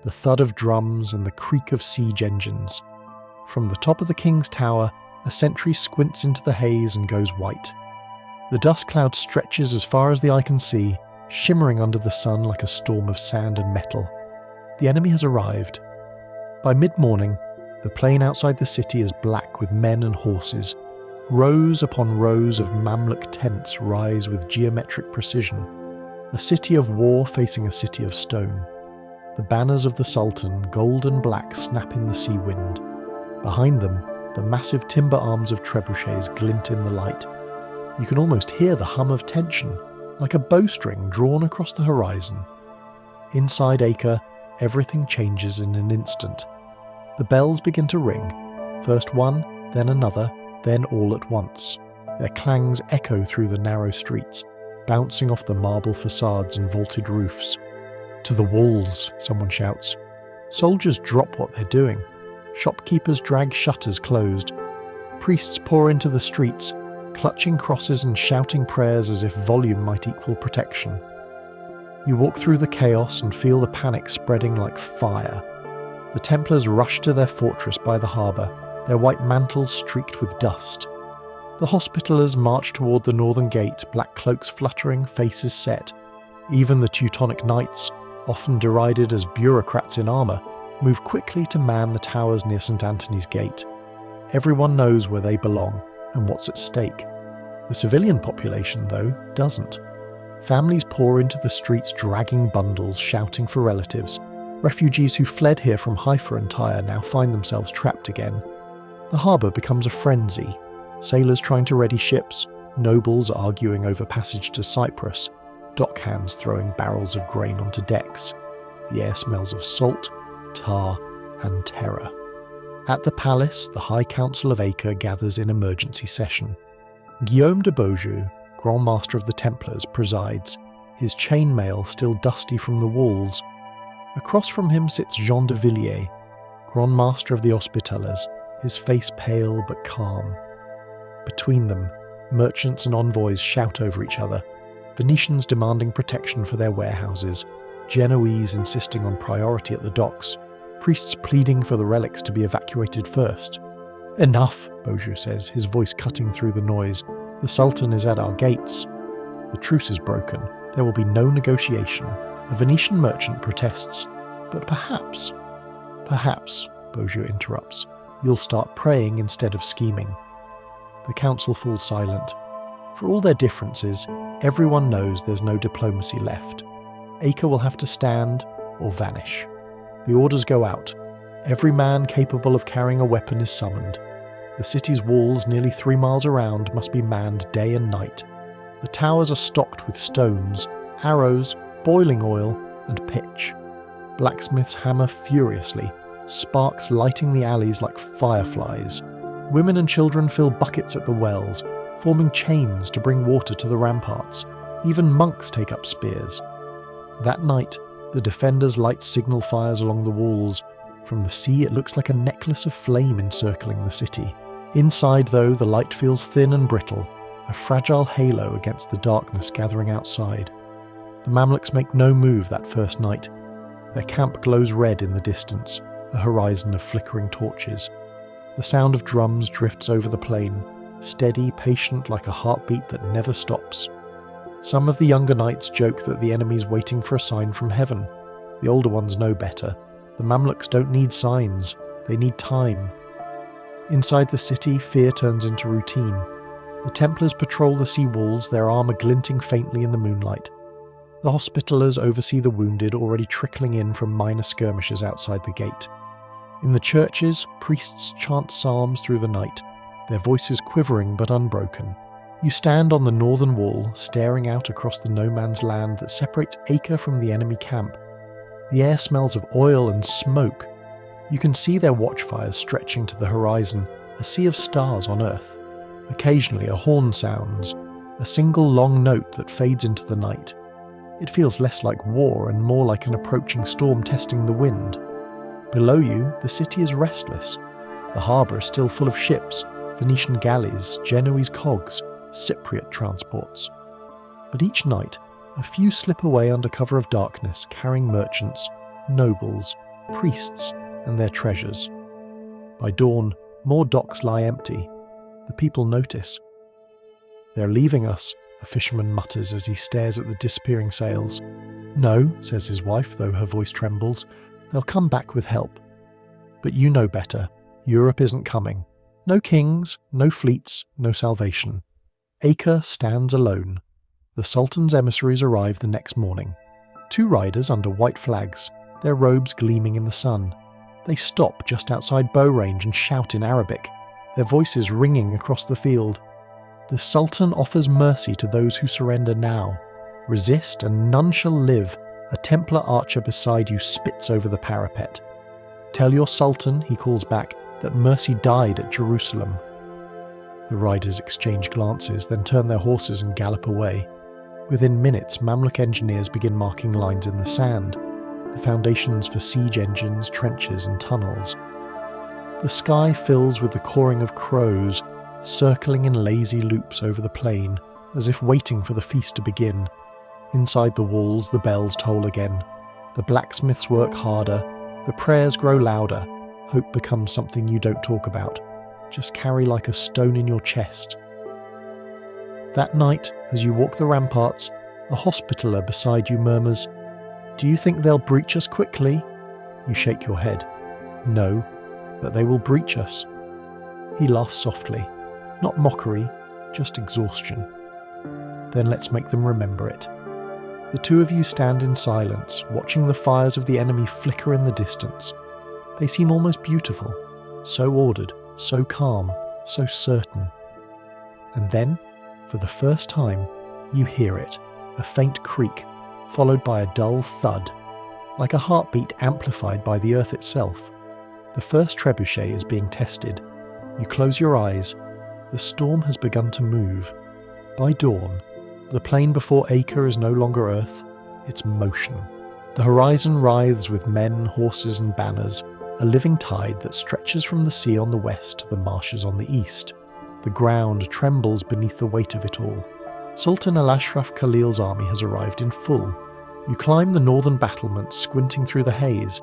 the thud of drums and the creak of siege engines. From the top of the king's tower, a sentry squints into the haze and goes white. The dust cloud stretches as far as the eye can see, shimmering under the sun like a storm of sand and metal. The enemy has arrived. By mid-morning, the plain outside the city is black with men and horses. Rows upon rows of Mamluk tents rise with geometric precision. A city of war facing a city of stone. The banners of the Sultan, gold and black, snap in the sea wind. Behind them, the massive timber arms of trebuchets glint in the light. You can almost hear the hum of tension, like a bowstring drawn across the horizon. Inside Acre, everything changes in an instant. The bells begin to ring, first one, then another, then all at once. Their clangs echo through the narrow streets, bouncing off the marble facades and vaulted roofs. "To the walls," someone shouts. Soldiers drop what they're doing. Shopkeepers drag shutters closed. Priests pour into the streets, clutching crosses and shouting prayers as if volume might equal protection. You walk through the chaos and feel the panic spreading like fire. The Templars rush to their fortress by the harbour, their white mantles streaked with dust. The Hospitallers march toward the northern gate, black cloaks fluttering, faces set. Even the Teutonic Knights, often derided as bureaucrats in armour, move quickly to man the towers near St. Anthony's Gate. Everyone knows where they belong and what's at stake. The civilian population, though, doesn't. Families pour into the streets dragging bundles, shouting for relatives. Refugees who fled here from Haifa and Tyre now find themselves trapped again. The harbour becomes a frenzy. Sailors trying to ready ships, nobles arguing over passage to Cyprus, dockhands throwing barrels of grain onto decks. The air smells of salt, tar, and terror. At the palace, the High Council of Acre gathers in emergency session. Guillaume de Beaujeu, Grand Master of the Templars, presides, his chainmail still dusty from the walls. Across from him sits Jean de Villiers, Grand Master of the Hospitallers, his face pale but calm. Between them, merchants and envoys shout over each other, Venetians demanding protection for their warehouses, Genoese insisting on priority at the docks, priests pleading for the relics to be evacuated first. "Enough," Beaujeu says, his voice cutting through the noise. "The Sultan is at our gates. The truce is broken. There will be no negotiation." A Venetian merchant protests. "But perhaps," Beaujeu interrupts, "you'll start praying instead of scheming." The council falls silent. For all their differences, everyone knows there's no diplomacy left. Acre will have to stand or vanish. The orders go out. Every man capable of carrying a weapon is summoned. The city's walls, nearly 3 miles around, must be manned day and night. The towers are stocked with stones, arrows, boiling oil, and pitch. Blacksmiths hammer furiously, sparks lighting the alleys like fireflies. Women and children fill buckets at the wells, forming chains to bring water to the ramparts. Even monks take up spears. That night, the defenders light signal fires along the walls. From the sea it looks like a necklace of flame encircling the city. Inside, though, the light feels thin and brittle, a fragile halo against the darkness gathering outside. The Mamluks make no move that first night. Their camp glows red in the distance, a horizon of flickering torches. The sound of drums drifts over the plain, steady, patient like a heartbeat that never stops. Some of the younger knights joke that the enemy's waiting for a sign from heaven. The older ones know better. The Mamluks don't need signs, they need time. Inside the city, fear turns into routine. The Templars patrol the sea walls, their armour glinting faintly in the moonlight. The Hospitallers oversee the wounded already trickling in from minor skirmishes outside the gate. In the churches, priests chant psalms through the night, their voices quivering but unbroken. You stand on the northern wall, staring out across the no-man's land that separates Acre from the enemy camp. The air smells of oil and smoke. You can see their watchfires stretching to the horizon, a sea of stars on earth. Occasionally a horn sounds, a single long note that fades into the night. It feels less like war and more like an approaching storm testing the wind. Below you, the city is restless. The harbour is still full of ships, Venetian galleys, Genoese cogs, Cypriot transports. But each night, a few slip away under cover of darkness, carrying merchants, nobles, priests, and their treasures. By dawn, more docks lie empty. The people notice. "They're leaving us," a fisherman mutters as he stares at the disappearing sails. "No," says his wife, though her voice trembles. "They'll come back with help." But you know better. Europe isn't coming. No kings, no fleets, no salvation. Acre stands alone. The Sultan's emissaries arrive the next morning. 2 riders under white flags, their robes gleaming in the sun. They stop just outside bow range and shout in Arabic, their voices ringing across the field. The Sultan offers mercy to those who surrender now. Resist and none shall live. A Templar archer beside you spits over the parapet. "Tell your Sultan," he calls back, "that mercy died at Jerusalem." The riders exchange glances, then turn their horses and gallop away. Within minutes, Mamluk engineers begin marking lines in the sand, the foundations for siege engines, trenches and tunnels. The sky fills with the cawing of crows, circling in lazy loops over the plain, as if waiting for the feast to begin. Inside the walls, the bells toll again. The blacksmiths work harder, the prayers grow louder. Hope becomes something you don't talk about. Just carry like a stone in your chest. That night, as you walk the ramparts, a hospitaller beside you murmurs, "Do you think they'll breach us quickly?" You shake your head. "No, but they will breach us." He laughs softly. Not mockery, just exhaustion. "Then let's make them remember it." The 2 of you stand in silence, watching the fires of the enemy flicker in the distance. They seem almost beautiful, so ordered, so calm, so certain. And then, for the first time, you hear it, a faint creak, followed by a dull thud, like a heartbeat amplified by the earth itself. The first trebuchet is being tested. You close your eyes. The storm has begun to move. By dawn, the plain before Acre is no longer earth, it's motion. The horizon writhes with men, horses and banners, a living tide that stretches from the sea on the west to the marshes on the east. The ground trembles beneath the weight of it all. Sultan al-Ashraf Khalil's army has arrived in full. You climb the northern battlements, squinting through the haze.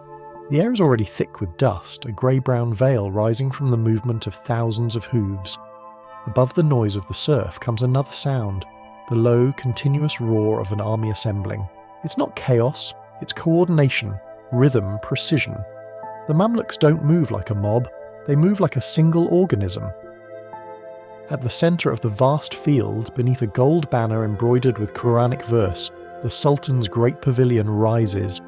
The air is already thick with dust, a grey-brown veil rising from the movement of thousands of hooves. Above the noise of the surf comes another sound, the low, continuous roar of an army assembling. It's not chaos, it's coordination, rhythm, precision. The Mamluks don't move like a mob, they move like a single organism. At the centre of the vast field, beneath a gold banner embroidered with Quranic verse, the Sultan's great pavilion rises,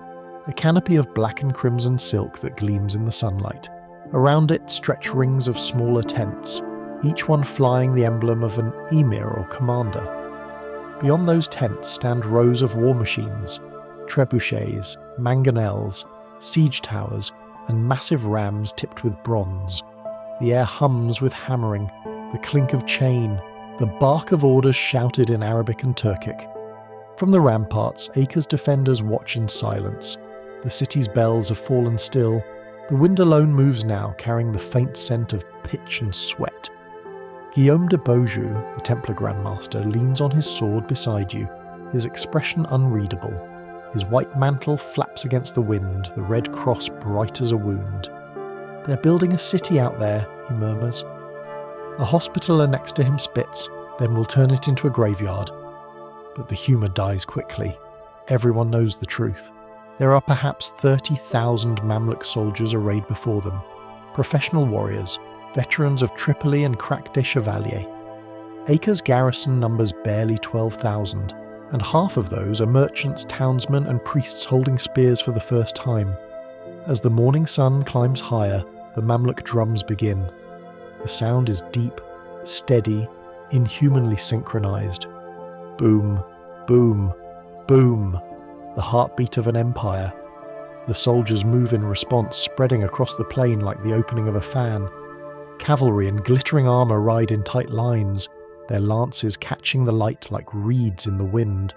a canopy of black and crimson silk that gleams in the sunlight. Around it stretch rings of smaller tents, each one flying the emblem of an emir or commander. Beyond those tents stand rows of war machines, trebuchets, mangonels, siege towers, and massive rams tipped with bronze. The air hums with hammering, the clink of chain, the bark of orders shouted in Arabic and Turkic. From the ramparts, Acre's defenders watch in silence. The city's bells have fallen still. The wind alone moves now, carrying the faint scent of pitch and sweat. Guillaume de Beaujeu, the Templar Grandmaster, leans on his sword beside you, his expression unreadable. His white mantle flaps against the wind, the red cross bright as a wound. "They're building a city out there," he murmurs. A hospitaller next to him spits, then will turn it into a graveyard. But the humour dies quickly. Everyone knows the truth. There are perhaps 30,000 Mamluk soldiers arrayed before them, professional warriors, veterans of Tripoli and Crac des Chevaliers. Acre's garrison numbers barely 12,000, and half of those are merchants, townsmen and priests holding spears for the first time. As the morning sun climbs higher, the Mamluk drums begin. The sound is deep, steady, inhumanly synchronized. Boom, boom, boom, the heartbeat of an empire. The soldiers move in response, spreading across the plain like the opening of a fan. Cavalry in glittering armour ride in tight lines, their lances catching the light like reeds in the wind.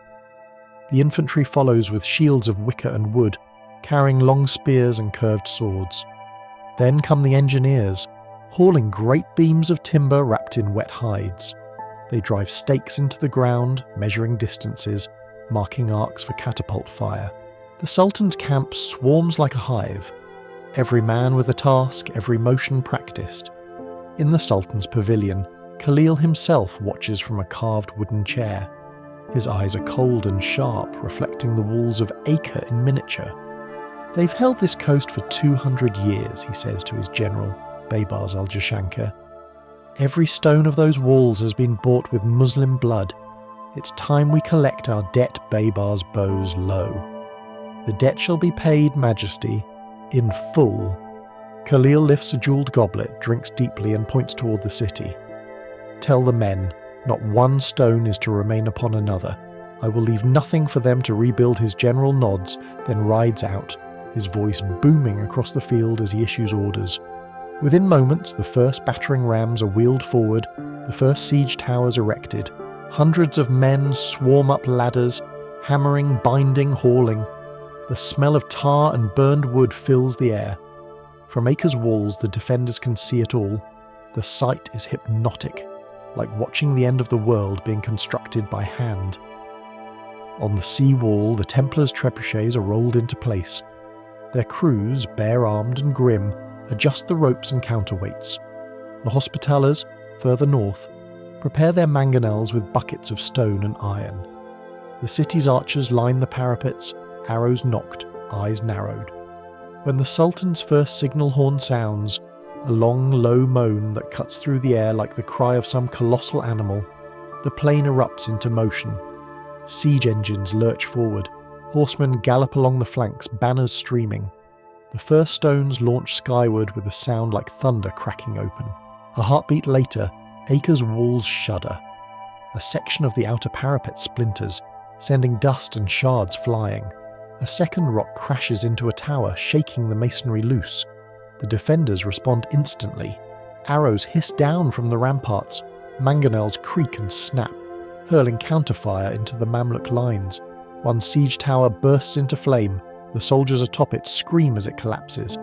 The infantry follows with shields of wicker and wood, carrying long spears and curved swords. Then come the engineers, hauling great beams of timber wrapped in wet hides. They drive stakes into the ground, measuring distances, marking arcs for catapult fire. The Sultan's camp swarms like a hive. every man with a task, every motion practiced. In the Sultan's pavilion, Khalil himself watches from a carved wooden chair. His eyes are cold and sharp, reflecting the walls of Acre in miniature. "They've held this coast for 200 years, he says to his general, Baybars al-Jashanka. "Every stone of those walls has been bought with Muslim blood. It's time we collect our debt Baybars bows low. The debt shall be paid, Majesty, in full." Khalil lifts a jewelled goblet, drinks deeply and points toward the city. "Tell the men, not one stone is to remain upon another. I will leave nothing for them to rebuild." His general nods, then rides out, his voice booming across the field as he issues orders. Within moments, the first battering rams are wheeled forward, the first siege towers erected. Hundreds of men swarm up ladders, hammering, binding, hauling. The smell of tar and burned wood fills the air. From Acre's walls, the defenders can see it all. The sight is hypnotic, like watching the end of the world being constructed by hand. On the sea wall, the Templars' trebuchets are rolled into place. Their crews, bare-armed and grim, adjust the ropes and counterweights. The Hospitallers, further north, prepare their mangonels with buckets of stone and iron. The city's archers line the parapets, arrows nocked, eyes narrowed. When the Sultan's first signal horn sounds, a long, low moan that cuts through the air like the cry of some colossal animal, the plain erupts into motion. Siege engines lurch forward, horsemen gallop along the flanks, banners streaming. The first stones launch skyward with a sound like thunder cracking open. A heartbeat later, Acre's walls shudder. A section of the outer parapet splinters, sending dust and shards flying. A second rock crashes into a tower, shaking the masonry loose. The defenders respond instantly. Arrows hiss down from the ramparts, mangonels creak and snap, hurling counterfire into the Mamluk lines. One siege tower bursts into flame. The soldiers atop it scream as it collapses.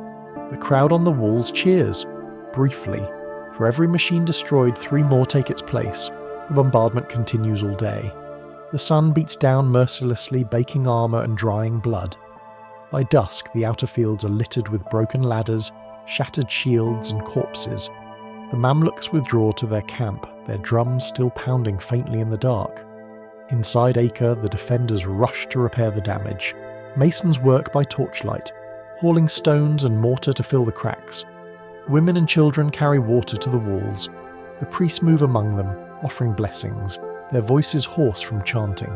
The crowd on the walls cheers. Briefly, for every machine destroyed, 3 more take its place. The bombardment continues all day. The sun beats down mercilessly, baking armour and drying blood. By dusk, the outer fields are littered with broken ladders, shattered shields and corpses. The Mamluks withdraw to their camp, their drums still pounding faintly in the dark. Inside Acre, the defenders rush to repair the damage. Masons work by torchlight, hauling stones and mortar to fill the cracks. Women and children carry water to the walls. The priests move among them, offering blessings, their voices hoarse from chanting.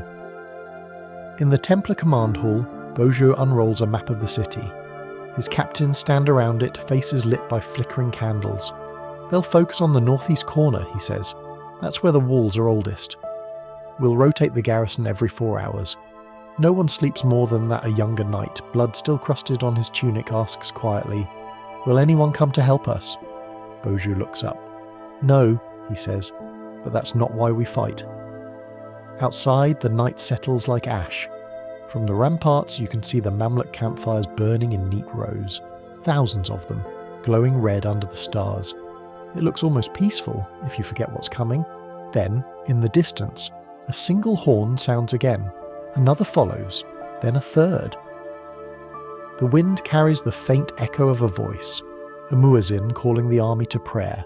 In the Templar command hall, Beaujeu unrolls a map of the city. His captains stand around it, faces lit by flickering candles. "They'll focus on the northeast corner," he says. "That's where the walls are oldest. We'll rotate the garrison every 4 hours." No one sleeps more than that a younger knight, blood still crusted on his tunic, asks quietly, "Will anyone come to help us?" Beaujeu looks up. "No," he says, "but that's not why we fight." Outside, the night settles like ash. From the ramparts, you can see the Mamluk campfires burning in neat rows, thousands of them, glowing red under the stars. It looks almost peaceful, if you forget what's coming. Then, in the distance, a single horn sounds again. Another follows, then a third. The wind carries the faint echo of a voice, a muezzin calling the army to prayer.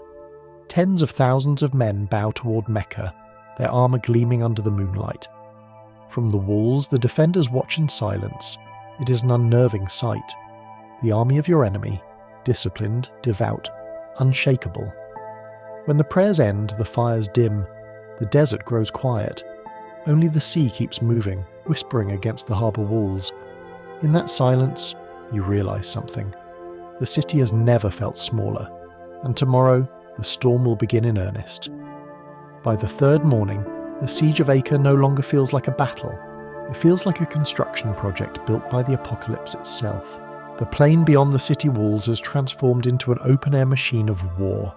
Tens of thousands of men bow toward Mecca, their armour gleaming under the moonlight. From the walls, the defenders watch in silence. It is an unnerving sight. The army of your enemy, disciplined, devout, unshakable. When the prayers end, the fires dim. The desert grows quiet. Only the sea keeps moving, whispering against the harbour walls. In that silence, you realise something. The city has never felt smaller, and tomorrow the storm will begin in earnest. By the third morning, the siege of Acre no longer feels like a battle. It feels like a construction project built by the apocalypse itself. The plain beyond the city walls has transformed into an open-air machine of war.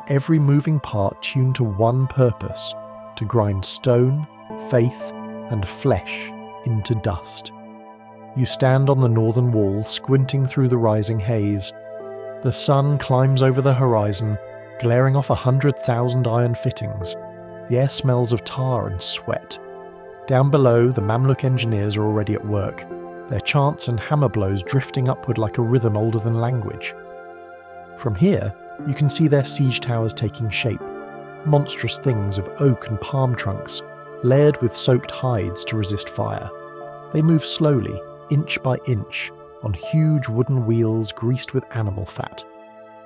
Every moving part tuned to one purpose: to grind stone, faith, and flesh into dust. You stand on the northern wall, squinting through the rising haze. The sun climbs over the horizon, glaring off 100,000 iron fittings. The air smells of tar and sweat. Down below, the Mamluk engineers are already at work, their chants and hammer blows drifting upward like a rhythm older than language. From here, you can see their siege towers taking shape, monstrous things of oak and palm trunks, layered with soaked hides to resist fire. They move slowly, inch by inch, on huge wooden wheels greased with animal fat.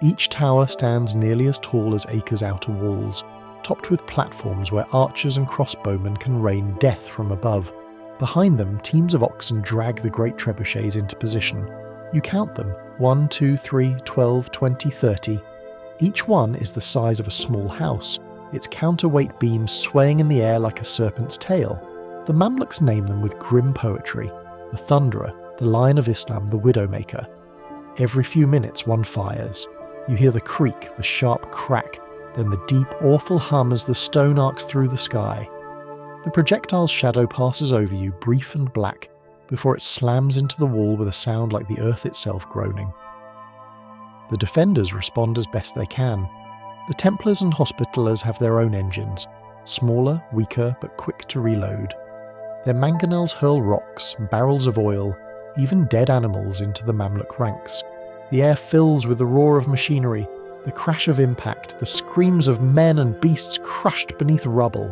Each tower stands nearly as tall as Acre's outer walls, topped with platforms where archers and crossbowmen can rain death from above. Behind them, teams of oxen drag the great trebuchets into position. You count them, 1, 2, 3, 12, 20, 30. Each one is the size of a small house, its counterweight beams swaying in the air like a serpent's tail. The Mamluks name them with grim poetry: the Thunderer, the Lion of Islam, the Widowmaker. Every few minutes one fires. You hear the creak, the sharp crack, then the deep, awful hum as the stone arcs through the sky. The projectile's shadow passes over you, brief and black, before it slams into the wall with a sound like the earth itself groaning. The defenders respond as best they can. The Templars and Hospitallers have their own engines, smaller, weaker, but quick to reload. Their mangonels hurl rocks, barrels of oil, even dead animals into the Mamluk ranks. The air fills with the roar of machinery, the crash of impact, the screams of men and beasts crushed beneath rubble.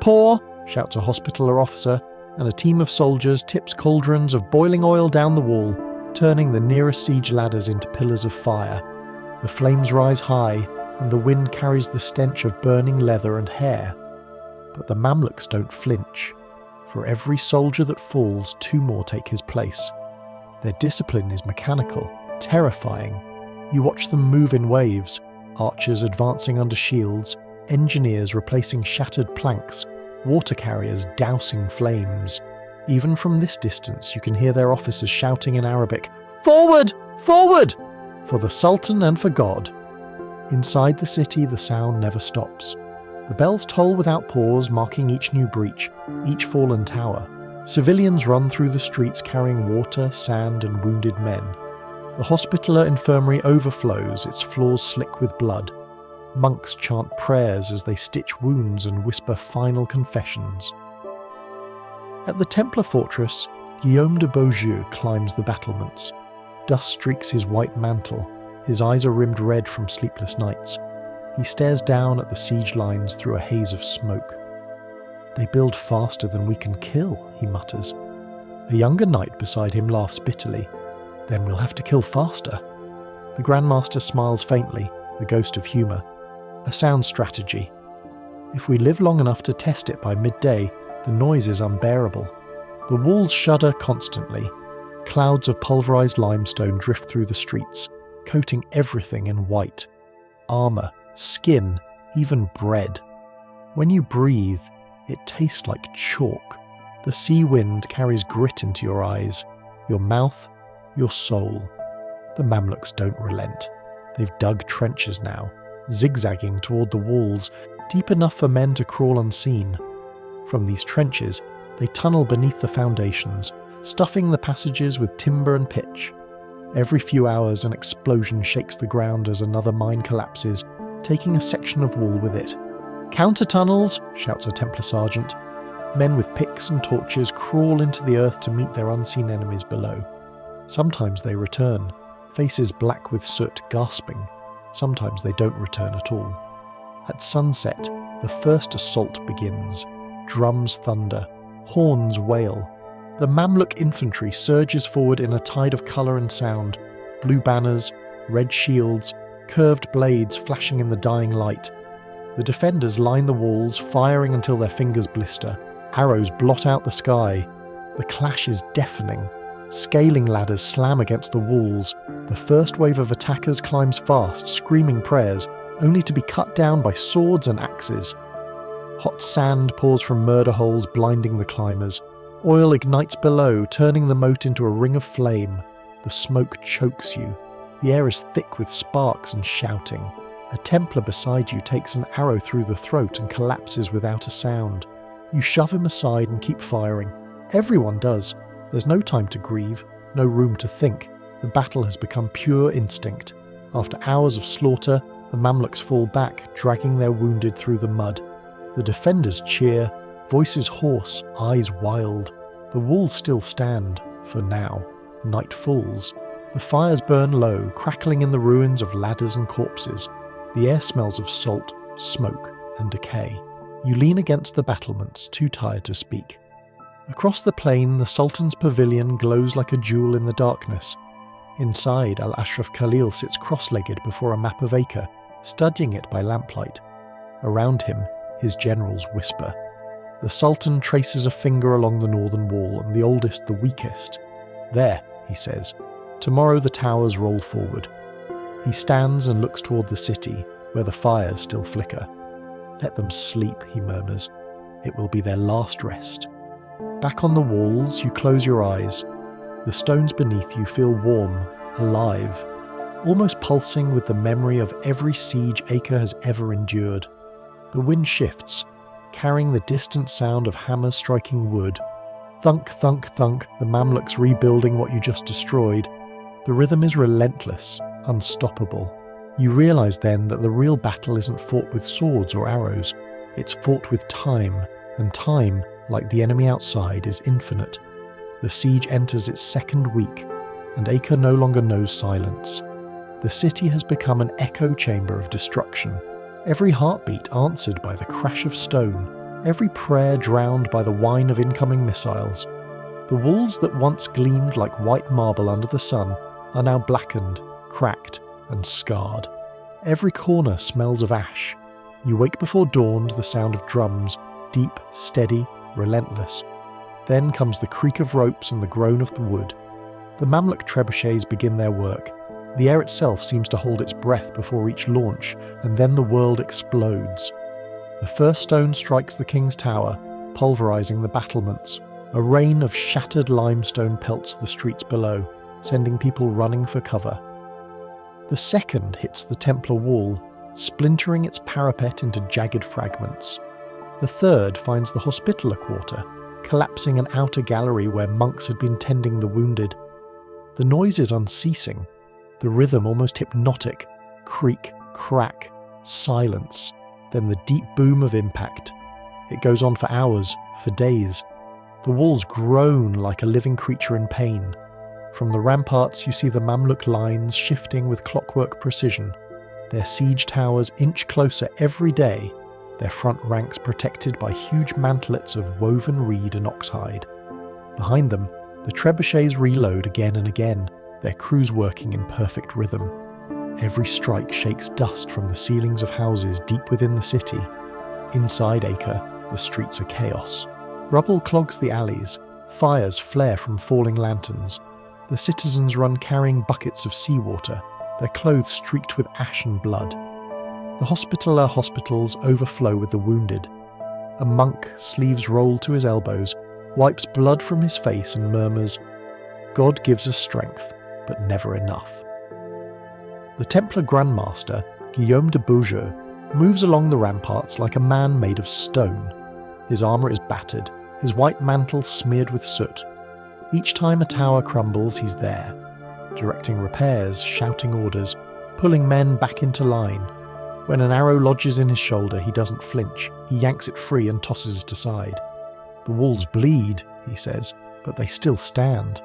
"Pour!" shouts a Hospitaller officer, and a team of soldiers tips cauldrons of boiling oil down the wall, turning the nearest siege ladders into pillars of fire. The flames rise high, and the wind carries the stench of burning leather and hair. But the Mamluks don't flinch. For every soldier that falls, 2 more take his place. Their discipline is mechanical, terrifying. You watch them move in waves, archers advancing under shields, engineers replacing shattered planks, water carriers dousing flames. Even from this distance you can hear their officers shouting in Arabic, "Forward! Forward! For the Sultan and for God!" Inside the city the sound never stops. The bells toll without pause, marking each new breach, each fallen tower. Civilians run through the streets carrying water, sand and wounded men. The Hospitaller infirmary overflows, its floors slick with blood. Monks chant prayers as they stitch wounds and whisper final confessions. At the Templar fortress, Guillaume de Beaujeu climbs the battlements. Dust streaks his white mantle, his eyes are rimmed red from sleepless nights. He stares down at the siege lines through a haze of smoke. "They build faster than we can kill," he mutters. A younger knight beside him laughs bitterly. "Then we'll have to kill faster." The Grandmaster smiles faintly, the ghost of humour. A sound strategy. If we live long enough to test it by midday, the noise is unbearable. The walls shudder constantly. Clouds of pulverised limestone drift through the streets, coating everything in white. Armour, skin, even bread. When you breathe, it tastes like chalk. The sea wind carries grit into your eyes, your mouth, your soul. The Mamluks don't relent. They've dug trenches now, zigzagging toward the walls, deep enough for men to crawl unseen. From these trenches, they tunnel beneath the foundations, stuffing the passages with timber and pitch. Every few hours an explosion shakes the ground as another mine collapses, taking a section of wall with it. "Counter-tunnels!" shouts a Templar sergeant. Men with picks and torches crawl into the earth to meet their unseen enemies below. Sometimes they return, faces black with soot, gasping. Sometimes they don't return at all. At sunset, the first assault begins. Drums thunder, horns wail. The Mamluk infantry surges forward in a tide of colour and sound. Blue banners, red shields, curved blades flashing in the dying light. The defenders line the walls, firing until their fingers blister. Arrows blot out the sky. The clash is deafening. Scaling ladders slam against the walls. The first wave of attackers climbs fast, screaming prayers, only to be cut down by swords and axes. Hot sand pours from murder holes, blinding the climbers. Oil ignites below, turning the moat into a ring of flame. The smoke chokes you. The air is thick with sparks and shouting. A Templar beside you takes an arrow through the throat and collapses without a sound. You shove him aside and keep firing. Everyone does. There's no time to grieve, no room to think. The battle has become pure instinct. After hours of slaughter, the Mamluks fall back, dragging their wounded through the mud. The defenders cheer, voices hoarse, eyes wild. The walls still stand, for now. Night falls. The fires burn low, crackling in the ruins of ladders and corpses. The air smells of salt, smoke, and decay. You lean against the battlements, too tired to speak. Across the plain, the Sultan's pavilion glows like a jewel in the darkness. Inside, Al-Ashraf Khalil sits cross-legged before a map of Acre, studying it by lamplight. Around him, his generals whisper. The Sultan traces a finger along the northern wall, and the oldest the weakest. There, he says. Tomorrow the towers roll forward. He stands and looks toward the city, where the fires still flicker. Let them sleep, he murmurs. It will be their last rest. Back on the walls, you close your eyes. The stones beneath you feel warm, alive, almost pulsing with the memory of every siege Acre has ever endured. The wind shifts, carrying the distant sound of hammers striking wood. Thunk, thunk, thunk, the Mamluks rebuilding what you just destroyed. The rhythm is relentless, unstoppable. You realise then that the real battle isn't fought with swords or arrows. It's fought with time, and time, like the enemy outside, is infinite. The siege enters its second week, and Acre no longer knows silence. The city has become an echo chamber of destruction. Every heartbeat answered by the crash of stone, every prayer drowned by the whine of incoming missiles. The walls that once gleamed like white marble under the sun are now blackened, cracked, and scarred. Every corner smells of ash. You wake before dawn to the sound of drums, deep, steady, relentless. Then comes the creak of ropes and the groan of the wood. The Mamluk trebuchets begin their work. The air itself seems to hold its breath before each launch, and then the world explodes. The first stone strikes the king's tower, pulverizing the battlements. A rain of shattered limestone pelts the streets below, sending people running for cover. The second hits the Templar wall, splintering its parapet into jagged fragments. The third finds the Hospitaller quarter, collapsing an outer gallery where monks had been tending the wounded. The noise is unceasing, the rhythm almost hypnotic. Creak, crack, silence, then the deep boom of impact. It goes on for hours, for days. The walls groan like a living creature in pain. From the ramparts you see the Mamluk lines shifting with clockwork precision. Their siege towers inch closer every day, their front ranks protected by huge mantlets of woven reed and oxhide. Behind them, the trebuchets reload again and again, their crews working in perfect rhythm. Every strike shakes dust from the ceilings of houses deep within the city. Inside Acre, the streets are chaos. Rubble clogs the alleys, fires flare from falling lanterns. The citizens run carrying buckets of seawater, their clothes streaked with ash and blood. The Hospitaller hospitals overflow with the wounded. A monk, sleeves rolled to his elbows, wipes blood from his face and murmurs, "God gives us strength, but never enough." The Templar Grandmaster, Guillaume de Beaujeu, moves along the ramparts like a man made of stone. His armour is battered, his white mantle smeared with soot. Each time a tower crumbles, he's there, directing repairs, shouting orders, pulling men back into line. When an arrow lodges in his shoulder, he doesn't flinch. He yanks it free and tosses it aside. "The walls bleed," he says, "but they still stand."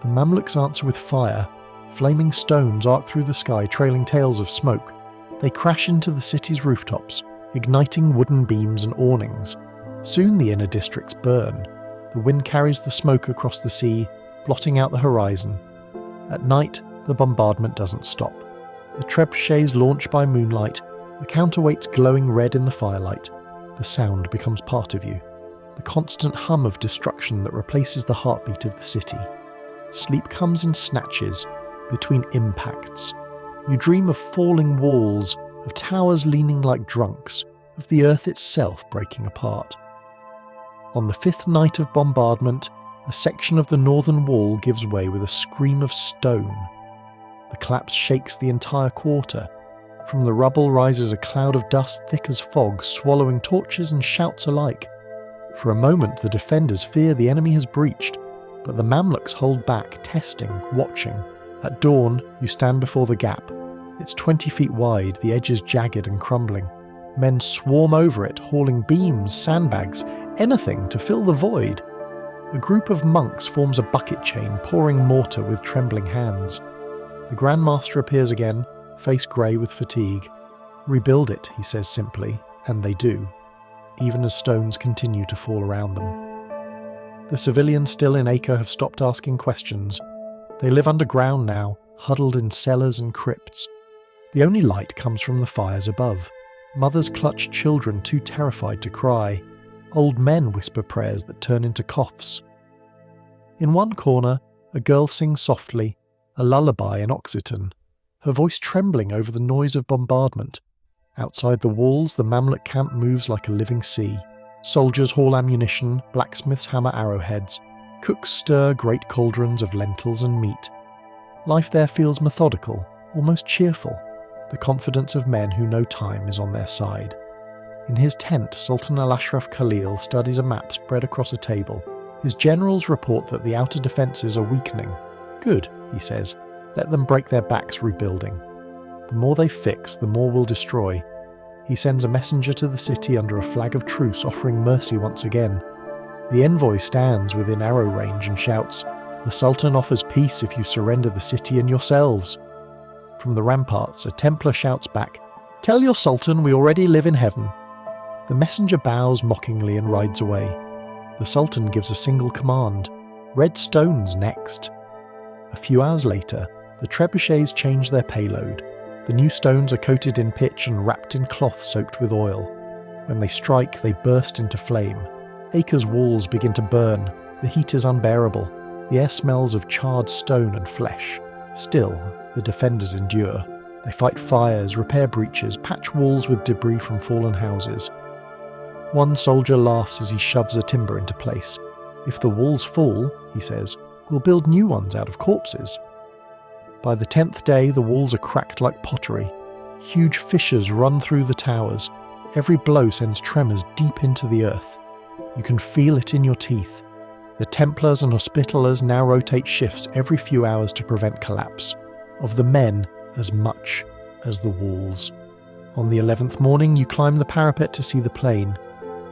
The Mamluks answer with fire. Flaming stones arc through the sky, trailing tails of smoke. They crash into the city's rooftops, igniting wooden beams and awnings. Soon the inner districts burn. The wind carries the smoke across the sea, blotting out the horizon. At night, the bombardment doesn't stop. The trebuchets launch by moonlight, the counterweights glowing red in the firelight. The sound becomes part of you, the constant hum of destruction that replaces the heartbeat of the city. Sleep comes in snatches, between impacts. You dream of falling walls, of towers leaning like drunks, of the earth itself breaking apart. On the fifth night of bombardment, a section of the northern wall gives way with a scream of stone. The collapse shakes the entire quarter. From the rubble rises a cloud of dust thick as fog, swallowing torches and shouts alike. For a moment the defenders fear the enemy has breached, but the Mamluks hold back, testing, watching. At dawn, you stand before the gap. It's 20 feet wide, the edges jagged and crumbling. Men swarm over it, hauling beams, sandbags, anything to fill the void. A group of monks forms a bucket chain, pouring mortar with trembling hands. The Grand Master appears again, face grey with fatigue. "Rebuild it," he says simply, and they do, even as stones continue to fall around them. The civilians still in Acre have stopped asking questions. They live underground now, huddled in cellars and crypts. The only light comes from the fires above. Mothers clutch children too terrified to cry. Old men whisper prayers that turn into coughs. In one corner, a girl sings softly, a lullaby in Occitan, her voice trembling over the noise of bombardment. Outside the walls, the Mamluk camp moves like a living sea. Soldiers haul ammunition, blacksmiths hammer arrowheads, cooks stir great cauldrons of lentils and meat. Life there feels methodical, almost cheerful, the confidence of men who know time is on their side. In his tent, Sultan al-Ashraf Khalil studies a map spread across a table. His generals report that the outer defences are weakening. "Good," he says. "Let them break their backs rebuilding. The more they fix, the more we'll destroy." He sends a messenger to the city under a flag of truce, offering mercy once again. The envoy stands within arrow range and shouts, "The Sultan offers peace if you surrender the city and yourselves." From the ramparts, a Templar shouts back, "Tell your Sultan we already live in heaven." The messenger bows mockingly and rides away. The Sultan gives a single command, "Red stones next." A few hours later, the trebuchets change their payload. The new stones are coated in pitch and wrapped in cloth soaked with oil. When they strike, they burst into flame. Acre's walls begin to burn. The heat is unbearable. The air smells of charred stone and flesh. Still, the defenders endure. They fight fires, repair breaches, patch walls with debris from fallen houses. One soldier laughs as he shoves a timber into place. "If the walls fall," he says, "we'll build new ones out of corpses." By the 10th day, the walls are cracked like pottery. Huge fissures run through the towers. Every blow sends tremors deep into the earth. You can feel it in your teeth. The Templars and Hospitallers now rotate shifts every few hours to prevent collapse. Of the men, as much as the walls. On the 11th morning, you climb the parapet to see the plain.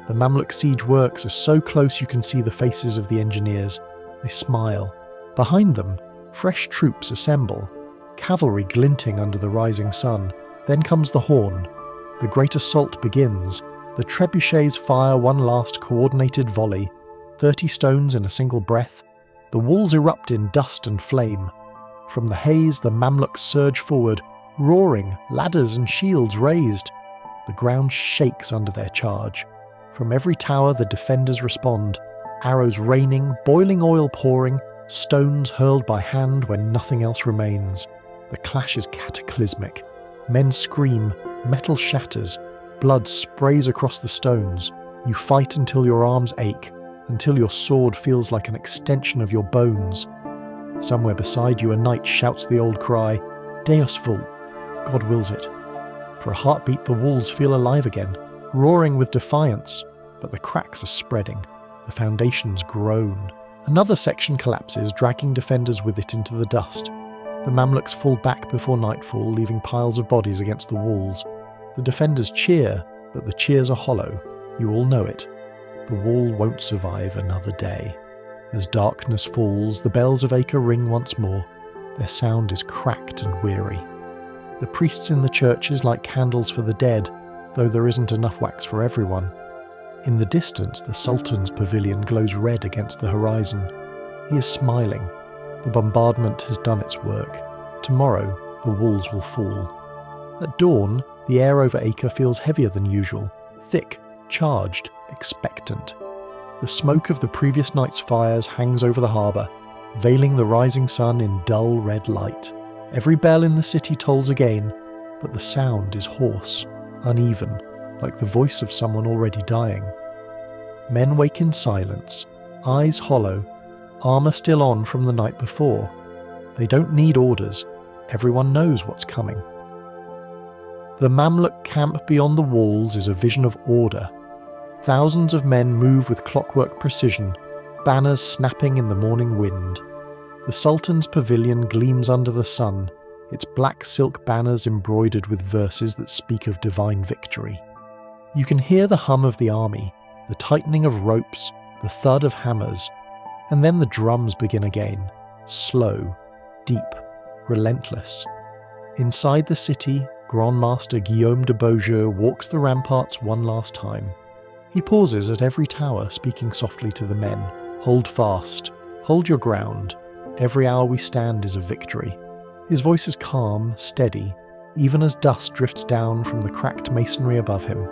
The Mamluk siege works are so close you can see the faces of the engineers. They smile. Behind them, fresh troops assemble, cavalry glinting under the rising sun. Then comes the horn. The great assault begins. The trebuchets fire one last coordinated volley. 30 stones in a single breath. The walls erupt in dust and flame. From the haze, the Mamluks surge forward, roaring, ladders and shields raised. The ground shakes under their charge. From every tower, the defenders respond. Arrows raining, boiling oil pouring, stones hurled by hand when nothing else remains. The clash is cataclysmic. Men scream, metal shatters, blood sprays across the stones. You fight until your arms ache, until your sword feels like an extension of your bones. Somewhere beside you, a knight shouts the old cry, "Deus vult," God wills it. For a heartbeat, the walls feel alive again, roaring with defiance, but the cracks are spreading. The foundations groan. Another section collapses, dragging defenders with it into the dust. The Mamluks fall back before nightfall, leaving piles of bodies against the walls. The defenders cheer, but the cheers are hollow. You all know it. The wall won't survive another day. As darkness falls, the bells of Acre ring once more. Their sound is cracked and weary. The priests in the churches light candles for the dead, though there isn't enough wax for everyone. In the distance, the Sultan's pavilion glows red against the horizon. He is smiling. The bombardment has done its work. Tomorrow, the walls will fall. At dawn, the air over Acre feels heavier than usual, thick, charged, expectant. The smoke of the previous night's fires hangs over the harbour, veiling the rising sun in dull red light. Every bell in the city tolls again, but the sound is hoarse, uneven, like the voice of someone already dying. Men wake in silence, eyes hollow, armour still on from the night before. They don't need orders. Everyone knows what's coming. The Mamluk camp beyond the walls is a vision of order. Thousands of men move with clockwork precision, banners snapping in the morning wind. The Sultan's pavilion gleams under the sun, its black silk banners embroidered with verses that speak of divine victory. You can hear the hum of the army, the tightening of ropes, the thud of hammers. And then the drums begin again, slow, deep, relentless. Inside the city, Grand Master Guillaume de Beaujeu walks the ramparts one last time. He pauses at every tower, speaking softly to the men. Hold fast. Hold your ground. Every hour we stand is a victory. His voice is calm, steady, even as dust drifts down from the cracked masonry above him.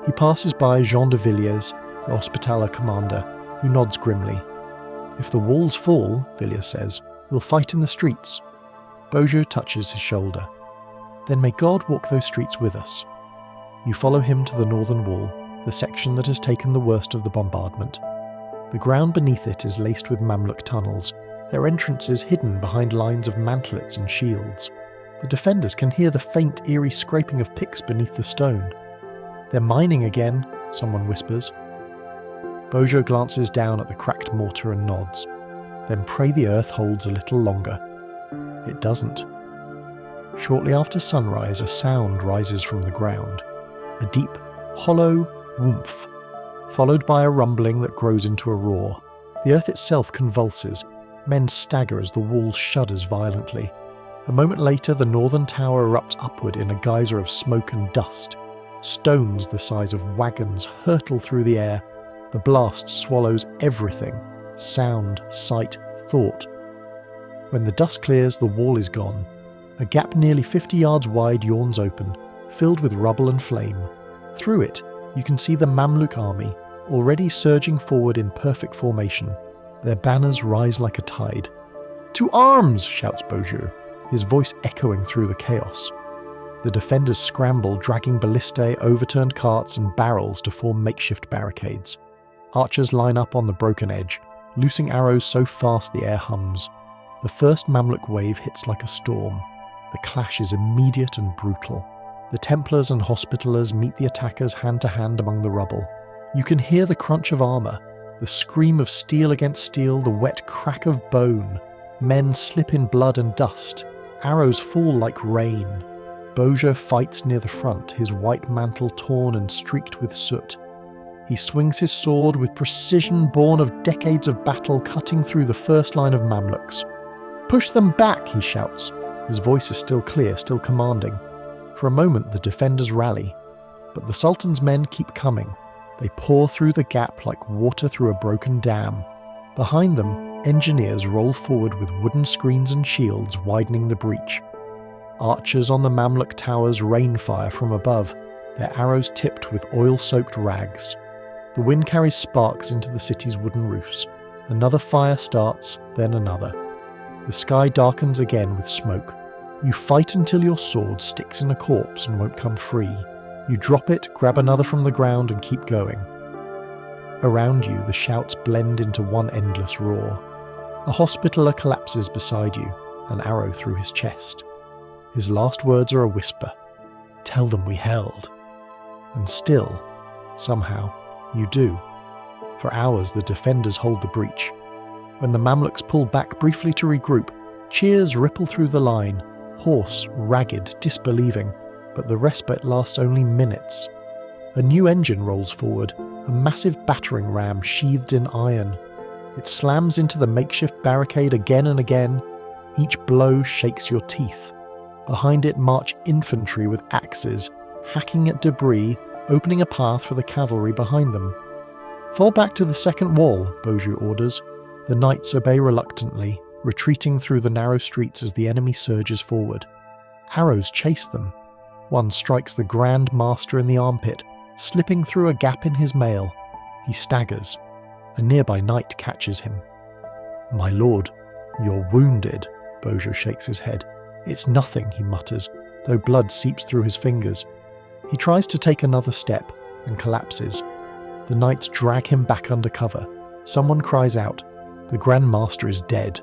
He passes by Jean de Villiers, the Hospitaller commander, who nods grimly. If the walls fall, Villiers says, we'll fight in the streets. Beaujeu touches his shoulder. Then may God walk those streets with us. You follow him to the northern wall, the section that has taken the worst of the bombardment. The ground beneath it is laced with Mamluk tunnels, their entrances hidden behind lines of mantlets and shields. The defenders can hear the faint, eerie scraping of picks beneath the stone. They're mining again, someone whispers. Beaujeu glances down at the cracked mortar and nods. Then pray the earth holds a little longer. It doesn't. Shortly after sunrise, a sound rises from the ground. A deep, hollow whoomph, followed by a rumbling that grows into a roar. The earth itself convulses. Men stagger as the wall shudders violently. A moment later, the northern tower erupts upward in a geyser of smoke and dust. Stones the size of wagons hurtle through the air. The blast swallows everything: sound, sight, thought. When the dust clears, the wall is gone. A gap nearly 50 yards wide yawns open, filled with rubble and flame. Through it, you can see the Mamluk army, already surging forward in perfect formation. Their banners rise like a tide. "To arms!" shouts Beaujeu, his voice echoing through the chaos. The defenders scramble, dragging ballistae, overturned carts and barrels to form makeshift barricades. Archers line up on the broken edge, loosing arrows so fast the air hums. The first Mamluk wave hits like a storm. The clash is immediate and brutal. The Templars and Hospitallers meet the attackers hand to hand among the rubble. You can hear the crunch of armour, the scream of steel against steel, the wet crack of bone. Men slip in blood and dust. Arrows fall like rain. Beaujeu fights near the front, his white mantle torn and streaked with soot. He swings his sword with precision born of decades of battle, cutting through the first line of Mamluks. "Push them back!" he shouts. His voice is still clear, still commanding. For a moment the defenders rally, but the Sultan's men keep coming. They pour through the gap like water through a broken dam. Behind them, engineers roll forward with wooden screens and shields widening the breach. Archers on the Mamluk towers rain fire from above, their arrows tipped with oil-soaked rags. The wind carries sparks into the city's wooden roofs. Another fire starts, then another. The sky darkens again with smoke. You fight until your sword sticks in a corpse and won't come free. You drop it, grab another from the ground and keep going. Around you, the shouts blend into one endless roar. A Hospitaller collapses beside you, an arrow through his chest. His last words are a whisper. "Tell them we held." And still, somehow, you do. For hours the defenders hold the breach. When the Mamluks pull back briefly to regroup, cheers ripple through the line, hoarse, ragged, disbelieving, but the respite lasts only minutes. A new engine rolls forward, a massive battering ram sheathed in iron. It slams into the makeshift barricade again and again. Each blow shakes your teeth. Behind it march infantry with axes, hacking at debris, opening a path for the cavalry behind them. "Fall back to the second wall," Beaujeu orders. The knights obey reluctantly, retreating through the narrow streets as the enemy surges forward. Arrows chase them. One strikes the Grand Master in the armpit, slipping through a gap in his mail. He staggers. A nearby knight catches him. "My lord, you're wounded," Beaujeu shakes his head. "It's nothing," he mutters, though blood seeps through his fingers. He tries to take another step and collapses. The knights drag him back under cover. Someone cries out, "The Grand Master is dead."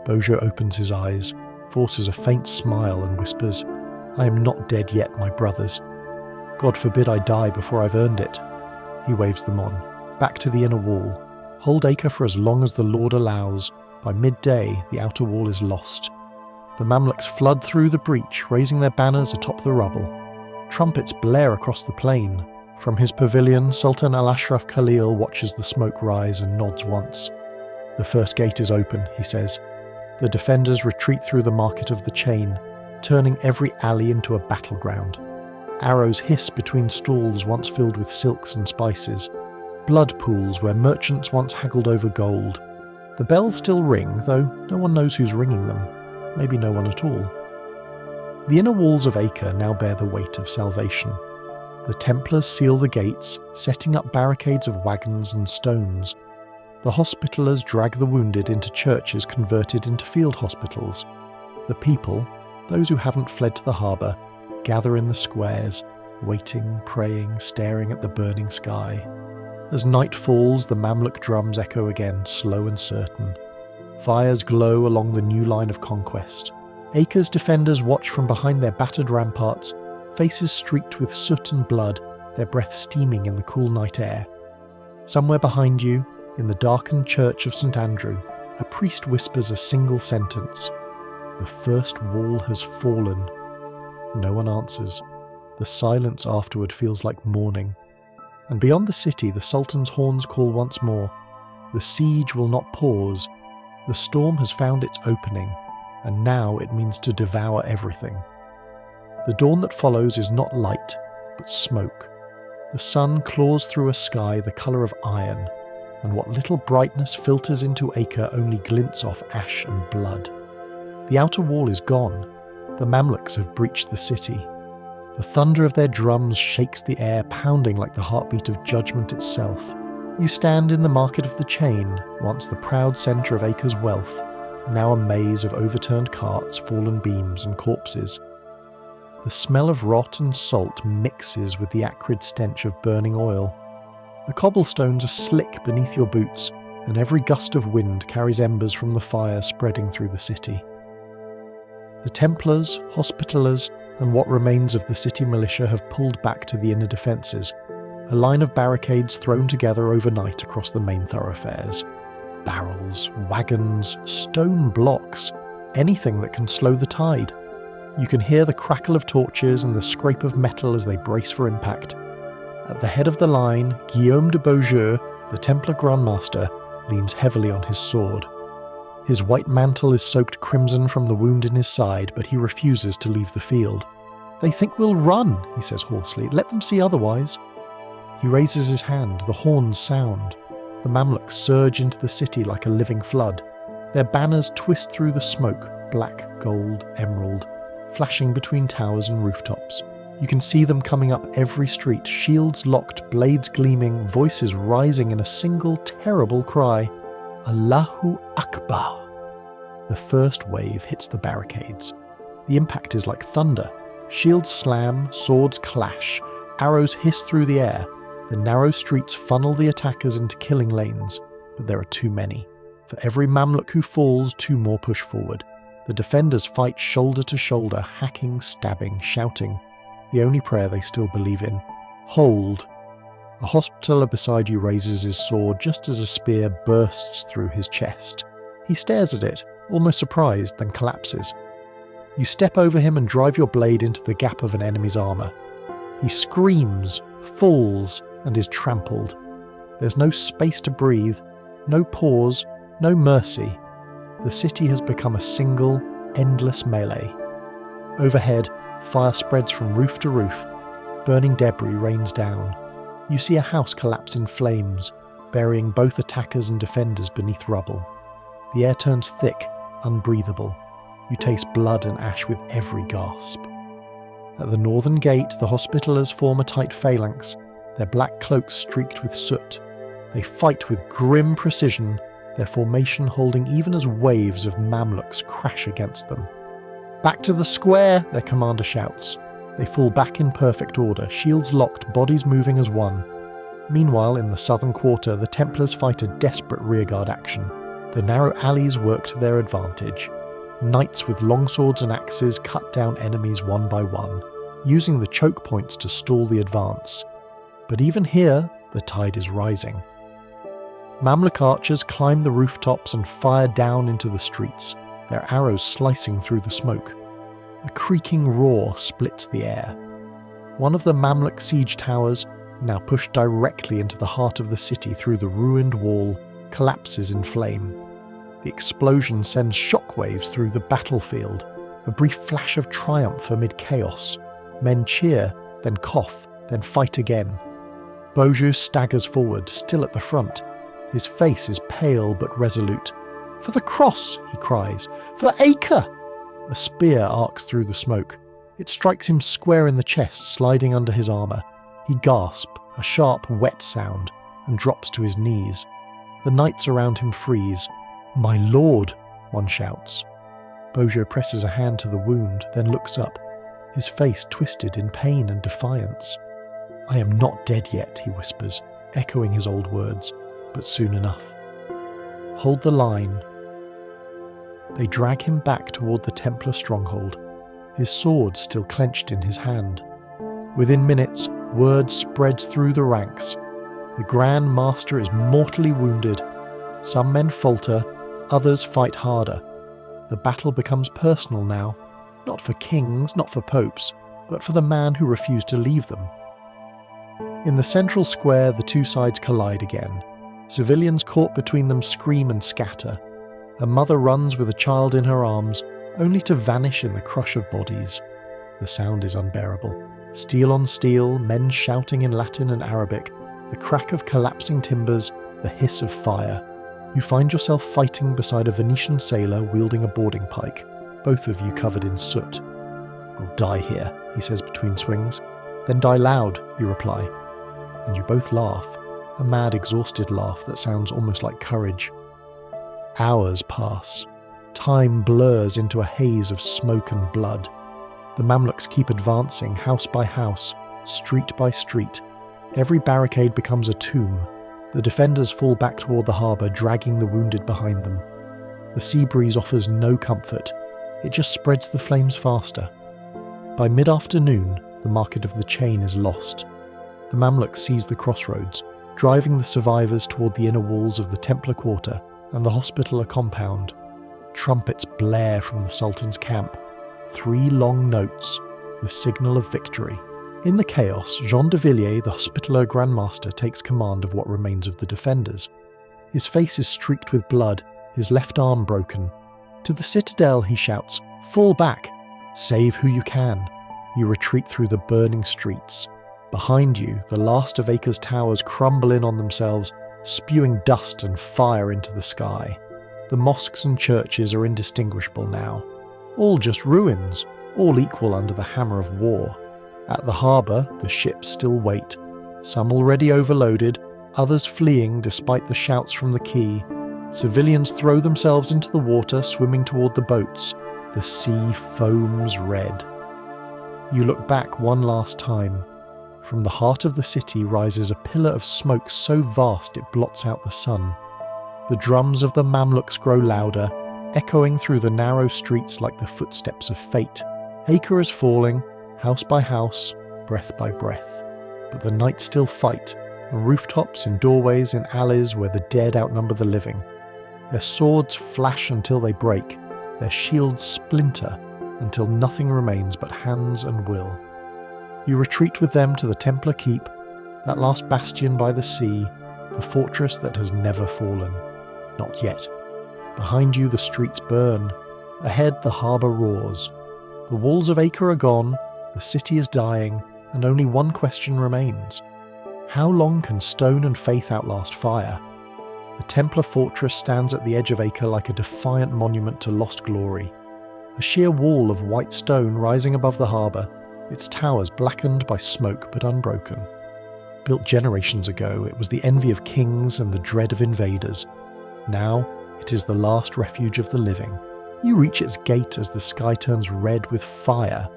Beaujeu opens his eyes, forces a faint smile and whispers, "I am not dead yet, my brothers. God forbid I die before I've earned it." He waves them on, back to the inner wall. Hold Acre for as long as the Lord allows. By midday, the outer wall is lost. The Mamluks flood through the breach, raising their banners atop the rubble. Trumpets blare across the plain. From his pavilion, Sultan al-Ashraf Khalil watches the smoke rise and nods once. The first gate is open, he says. The defenders retreat through the market of the chain, turning every alley into a battleground. Arrows hiss between stalls once filled with silks and spices. Blood pools where merchants once haggled over gold. The bells still ring, though no one knows who's ringing them. Maybe no one at all. The inner walls of Acre now bear the weight of salvation. The Templars seal the gates, setting up barricades of wagons and stones. The Hospitallers drag the wounded into churches converted into field hospitals. The people, those who haven't fled to the harbour, gather in the squares, waiting, praying, staring at the burning sky. As night falls, the Mamluk drums echo again, slow and certain. Fires glow along the new line of conquest. Acre's defenders watch from behind their battered ramparts, faces streaked with soot and blood, their breath steaming in the cool night air. Somewhere behind you, in the darkened church of St. Andrew, a priest whispers a single sentence. The first wall has fallen. No one answers. The silence afterward feels like mourning. And beyond the city, the Sultan's horns call once more. The siege will not pause. The storm has found its opening, and now it means to devour everything. The dawn that follows is not light, but smoke. The sun claws through a sky the colour of iron, and what little brightness filters into Acre only glints off ash and blood. The outer wall is gone. The Mamluks have breached the city. The thunder of their drums shakes the air, pounding like the heartbeat of judgment itself. You stand in the market of the chain, once the proud centre of Acre's wealth, now a maze of overturned carts, fallen beams and corpses. The smell of rot and salt mixes with the acrid stench of burning oil. The cobblestones are slick beneath your boots, and every gust of wind carries embers from the fire spreading through the city. The Templars, Hospitallers, and what remains of the city militia have pulled back to the inner defences, a line of barricades thrown together overnight across the main thoroughfares. Barrels, wagons, stone blocks, anything that can slow the tide. You can hear the crackle of torches and the scrape of metal as they brace for impact. At the head of the line, Guillaume de Beaujeu, the Templar Grand Master, leans heavily on his sword. His white mantle is soaked crimson from the wound in his side, but he refuses to leave the field. "They think we'll run," he says hoarsely. "Let them see otherwise." He raises his hand, the horns sound. The Mamluks surge into the city like a living flood. Their banners twist through the smoke, black, gold, emerald, flashing between towers and rooftops. You can see them coming up every street, shields locked, blades gleaming, voices rising in a single terrible cry. Allahu Akbar. The first wave hits the barricades. The impact is like thunder. Shields slam, swords clash, arrows hiss through the air. The narrow streets funnel the attackers into killing lanes, but there are too many. For every Mamluk who falls, two more push forward. The defenders fight shoulder to shoulder, hacking, stabbing, shouting. The only prayer they still believe in. Hold. A Hospitaller beside you raises his sword just as a spear bursts through his chest. He stares at it, almost surprised, then collapses. You step over him and drive your blade into the gap of an enemy's armour. He screams, falls, and is trampled. There's no space to breathe, no pause, no mercy. The city has become a single, endless melee. Overhead, fire spreads from roof to roof. Burning debris rains down. You see a house collapse in flames, burying both attackers and defenders beneath rubble. The air turns thick, unbreathable. You taste blood and ash with every gasp. At the northern gate, the Hospitallers form a tight phalanx, their black cloaks streaked with soot. They fight with grim precision, their formation holding even as waves of Mamluks crash against them. "Back to the square," their commander shouts. They fall back in perfect order, shields locked, bodies moving as one. Meanwhile, in the southern quarter, the Templars fight a desperate rearguard action. The narrow alleys work to their advantage. Knights with longswords and axes cut down enemies one by one, using the choke points to stall the advance. But even here, the tide is rising. Mamluk archers climb the rooftops and fire down into the streets, their arrows slicing through the smoke. A creaking roar splits the air. One of the Mamluk siege towers, now pushed directly into the heart of the city through the ruined wall, collapses in flame. The explosion sends shockwaves through the battlefield, a brief flash of triumph amid chaos. Men cheer, then cough, then fight again. Beaujeu staggers forward, still at the front. His face is pale but resolute. "For the cross!" he cries. "For Acre!" A spear arcs through the smoke. It strikes him square in the chest, sliding under his armour. He gasps, a sharp, wet sound, and drops to his knees. The knights around him freeze. "My lord!" one shouts. Beaujeu presses a hand to the wound, then looks up, his face twisted in pain and defiance. "I am not dead yet," he whispers, echoing his old words, but soon enough. "Hold the line." They drag him back toward the Templar stronghold, his sword still clenched in his hand. Within minutes, word spreads through the ranks. The Grand Master is mortally wounded. Some men falter, others fight harder. The battle becomes personal now, not for kings, not for popes, but for the man who refused to leave them. In the central square, the two sides collide again. Civilians caught between them scream and scatter. A mother runs with a child in her arms, only to vanish in the crush of bodies. The sound is unbearable. Steel on steel, men shouting in Latin and Arabic, the crack of collapsing timbers, the hiss of fire. You find yourself fighting beside a Venetian sailor wielding a boarding pike, both of you covered in soot. "We'll die here," he says between swings. "Then die loud," you reply. And you both laugh, a mad, exhausted laugh that sounds almost like courage. Hours pass. Time blurs into a haze of smoke and blood. The Mamluks keep advancing, house by house, street by street. Every barricade becomes a tomb. The defenders fall back toward the harbour, dragging the wounded behind them. The sea breeze offers no comfort. It just spreads the flames faster. By mid-afternoon, the market of the chain is lost. The Mamluks seize the crossroads, driving the survivors toward the inner walls of the Templar quarter and the hospitaller compound. Trumpets blare from the Sultan's camp. 3 long notes, the signal of victory. In the chaos, Jean de Villiers, the Hospitaller Grand Master, takes command of what remains of the defenders. His face is streaked with blood, his left arm broken. To the citadel, he shouts, "Fall back! Save who you can!" You retreat through the burning streets. Behind you, the last of Acre's towers crumble in on themselves, spewing dust and fire into the sky. The mosques and churches are indistinguishable now. All just ruins, all equal under the hammer of war. At the harbour, the ships still wait, some already overloaded, others fleeing despite the shouts from the quay. Civilians throw themselves into the water, swimming toward the boats. The sea foams red. You look back one last time. From the heart of the city rises a pillar of smoke so vast it blots out the sun. The drums of the Mamluks grow louder, echoing through the narrow streets like the footsteps of fate. Acre is falling, house by house, breath by breath. But the knights still fight, on rooftops, in doorways, in alleys where the dead outnumber the living. Their swords flash until they break, their shields splinter until nothing remains but hands and will. You retreat with them to the Templar Keep, that last bastion by the sea, the fortress that has never fallen. Not yet. Behind you the streets burn, ahead the harbour roars. The walls of Acre are gone, the city is dying, and only one question remains. How long can stone and faith outlast fire? The Templar fortress stands at the edge of Acre like a defiant monument to lost glory. A sheer wall of white stone rising above the harbour, its towers blackened by smoke but unbroken. Built generations ago, it was the envy of kings and the dread of invaders. Now, it is the last refuge of the living. You reach its gate as the sky turns red with fire.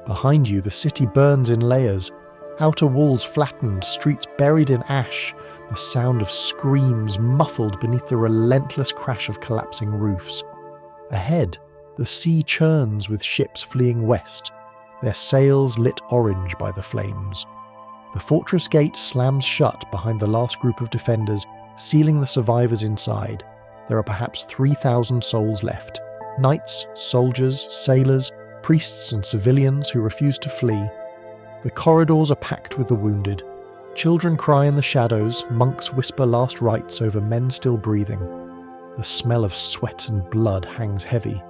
Behind you, the city burns in layers. Outer walls flattened, streets buried in ash, the sound of screams muffled beneath the relentless crash of collapsing roofs. Ahead, the sea churns with ships fleeing west, their sails lit orange by the flames. The fortress gate slams shut behind the last group of defenders, sealing the survivors inside. There are perhaps 3,000 souls left. Knights, soldiers, sailors, priests and civilians who refuse to flee. The corridors are packed with the wounded. Children cry in the shadows, monks whisper last rites over men still breathing. The smell of sweat and blood hangs heavy,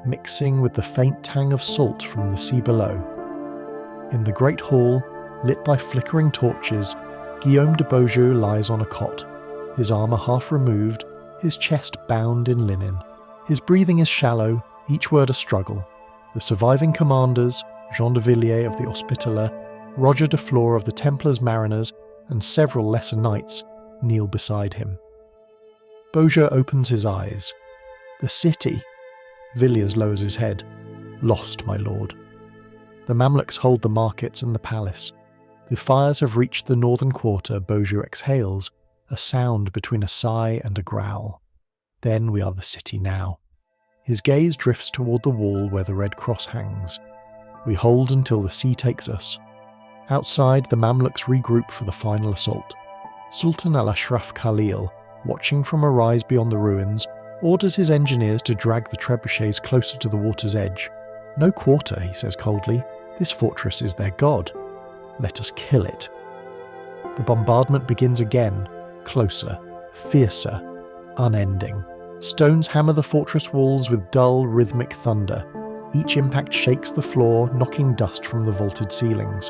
mixing with the faint tang of salt from the sea below. In the great hall, lit by flickering torches, Guillaume de Beaujeu lies on a cot, his armour half removed, his chest bound in linen. His breathing is shallow, each word a struggle. The surviving commanders, Jean de Villiers of the Hospitaller, Roger de Flor of the Templars Mariners, and several lesser knights, kneel beside him. Beaujeu opens his eyes. The city. Villiers lowers his head. Lost, my lord. The Mamluks hold the markets and the palace. The fires have reached the northern quarter. Beaujeu exhales, a sound between a sigh and a growl. Then we are the city now. His gaze drifts toward the wall where the Red Cross hangs. We hold until the sea takes us. Outside, the Mamluks regroup for the final assault. Sultan al-Ashraf Khalil, watching from a rise beyond the ruins, orders his engineers to drag the trebuchets closer to the water's edge. No quarter, he says coldly. This fortress is their god. Let us kill it. The bombardment begins again, closer, fiercer, unending. Stones hammer the fortress walls with dull, rhythmic thunder. Each impact shakes the floor, knocking dust from the vaulted ceilings.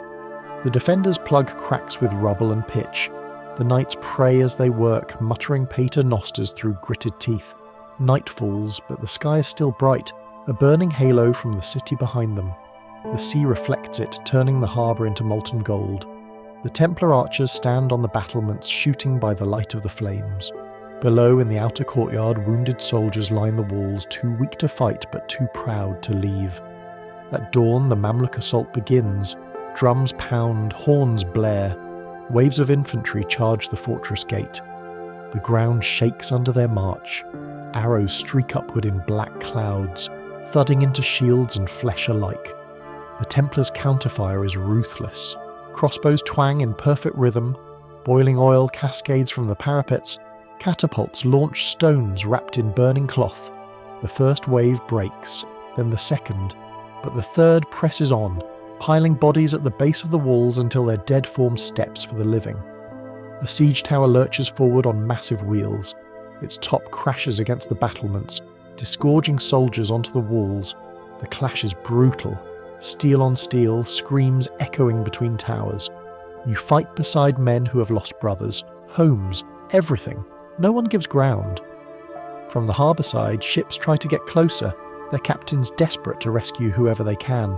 The defenders plug cracks with rubble and pitch. The knights pray as they work, muttering pater nosters through gritted teeth. Night falls, but the sky is still bright, a burning halo from the city behind them. The sea reflects it, turning the harbour into molten gold. The Templar archers stand on the battlements, shooting by the light of the flames. Below, in the outer courtyard, wounded soldiers line the walls, too weak to fight but too proud to leave. At dawn, the Mamluk assault begins. Drums pound, horns blare. Waves of infantry charge the fortress gate. The ground shakes under their march. Arrows streak upward in black clouds, thudding into shields and flesh alike. The Templars' counterfire is ruthless. Crossbows twang in perfect rhythm. Boiling oil cascades from the parapets. Catapults launch stones wrapped in burning cloth. The first wave breaks, then the second, but the third presses on, piling bodies at the base of the walls until their dead form steps for the living. A siege tower lurches forward on massive wheels. Its top crashes against the battlements, disgorging soldiers onto the walls. The clash is brutal. Steel on steel, screams echoing between towers. You fight beside men who have lost brothers, homes, everything. No one gives ground. From the harbour side, ships try to get closer, their captains desperate to rescue whoever they can.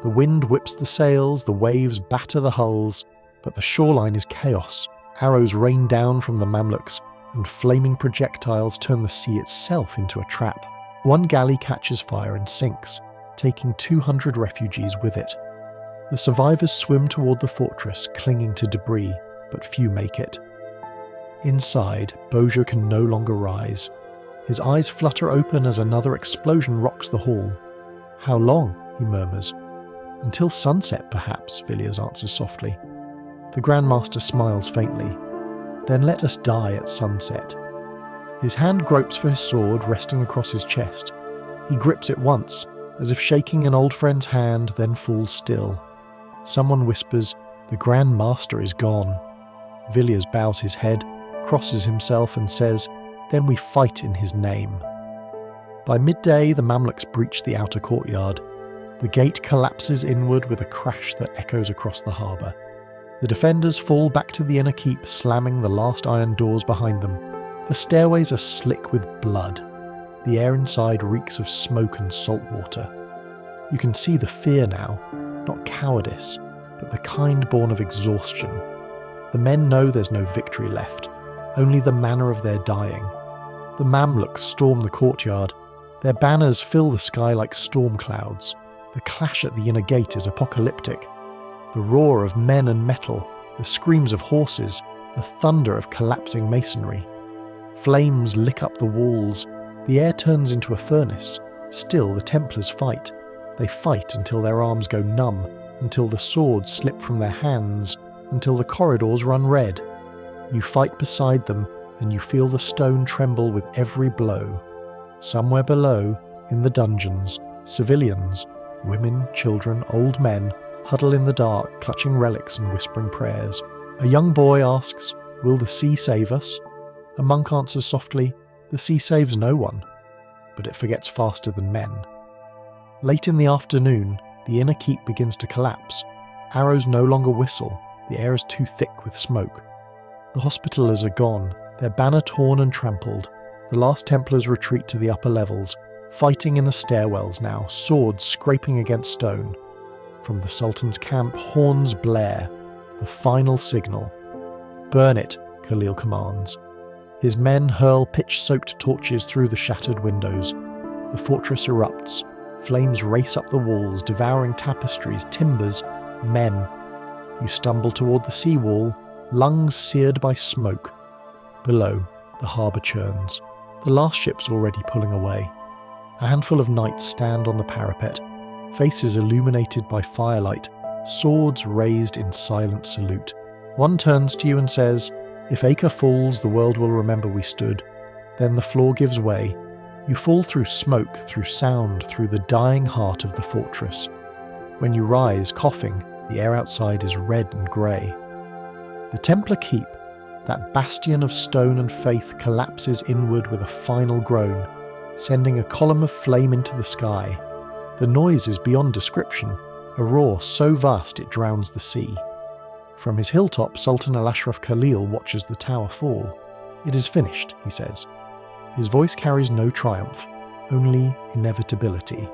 The wind whips the sails, the waves batter the hulls, but the shoreline is chaos. Arrows rain down from the Mamluks, and flaming projectiles turn the sea itself into a trap. One galley catches fire and sinks, taking 200 refugees with it. The survivors swim toward the fortress, clinging to debris, but few make it. Inside, Beaujeu can no longer rise. His eyes flutter open as another explosion rocks the hall. How long? He murmurs. Until sunset, perhaps, Villiers answers softly. The Grand Master smiles faintly. Then let us die at sunset. His hand gropes for his sword, resting across his chest. He grips it once, as if shaking an old friend's hand, then falls still. Someone whispers, "The Grand Master is gone." Villiers bows his head, crosses himself and says, "Then we fight in his name." By midday, the Mamluks breach the outer courtyard. The gate collapses inward with a crash that echoes across the harbour. The defenders fall back to the inner keep, slamming the last iron doors behind them. The stairways are slick with blood. The air inside reeks of smoke and salt water. You can see the fear now, not cowardice, but the kind born of exhaustion. The men know there's no victory left, only the manner of their dying. The Mamluks storm the courtyard. Their banners fill the sky like storm clouds. The clash at the inner gate is apocalyptic. The roar of men and metal, the screams of horses, the thunder of collapsing masonry. Flames lick up the walls. The air turns into a furnace. Still, the Templars fight. They fight until their arms go numb, until the swords slip from their hands, until the corridors run red. You fight beside them, and you feel the stone tremble with every blow. Somewhere below, in the dungeons, civilians, women, children, old men, huddle in the dark, clutching relics and whispering prayers. A young boy asks, "Will the sea save us?" A monk answers softly, The sea saves no one, but it forgets faster than men. Late in the afternoon, the inner keep begins to collapse. Arrows no longer whistle, the air is too thick with smoke. The Hospitallers are gone, their banner torn and trampled. The last Templars retreat to the upper levels, fighting in the stairwells now, swords scraping against stone. From the Sultan's camp, horns blare, the final signal. "Burn it," Khalil commands. His men hurl pitch-soaked torches through the shattered windows. The fortress erupts. Flames race up the walls, devouring tapestries, timbers, men. You stumble toward the seawall, lungs seared by smoke. Below, the harbour churns. The last ship's already pulling away. A handful of knights stand on the parapet, faces illuminated by firelight, swords raised in silent salute. One turns to you and says, "If Acre falls, the world will remember we stood." Then the floor gives way. You fall through smoke, through sound, through the dying heart of the fortress. When you rise, coughing, the air outside is red and grey. The Templar Keep, that bastion of stone and faith, collapses inward with a final groan, sending a column of flame into the sky. The noise is beyond description, a roar so vast it drowns the sea. From his hilltop, Sultan al-Ashraf Khalil watches the tower fall. "It is finished," he says. His voice carries no triumph, only inevitability.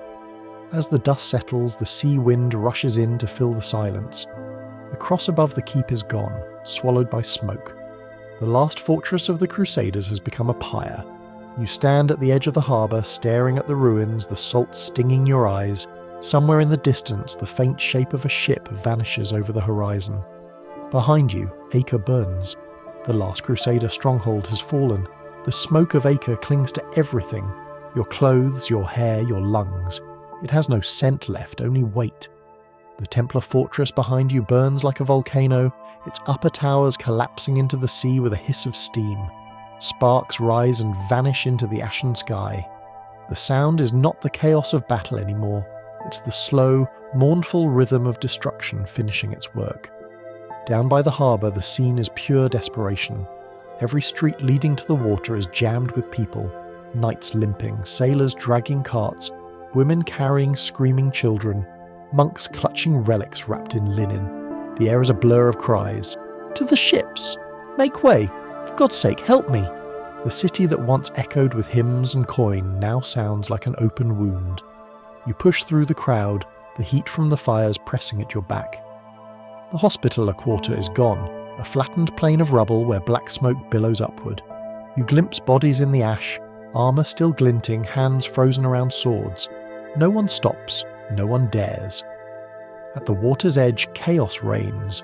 As the dust settles, the sea wind rushes in to fill the silence. The cross above the keep is gone, swallowed by smoke. The last fortress of the Crusaders has become a pyre. You stand at the edge of the harbour, staring at the ruins, the salt stinging your eyes. Somewhere in the distance, the faint shape of a ship vanishes over the horizon. Behind you, Acre burns. The last Crusader Stronghold has fallen. The smoke of Acre clings to everything. Your clothes, your hair, your lungs. It has no scent left, only weight. The Templar fortress behind you burns like a volcano, its upper towers collapsing into the sea with a hiss of steam. Sparks rise and vanish into the ashen sky. The sound is not the chaos of battle anymore. It's the slow, mournful rhythm of destruction finishing its work. Down by the harbour, the scene is pure desperation. Every street leading to the water is jammed with people. Knights limping, sailors dragging carts, women carrying screaming children, monks clutching relics wrapped in linen. The air is a blur of cries. "To the ships! Make way! For God's sake, help me!" The city that once echoed with hymns and coin now sounds like an open wound. You push through the crowd, the heat from the fires pressing at your back. The Hospitaller quarter is gone, a flattened plain of rubble where black smoke billows upward. You glimpse bodies in the ash, armour still glinting, hands frozen around swords. No one stops, no one dares. At the water's edge, chaos reigns.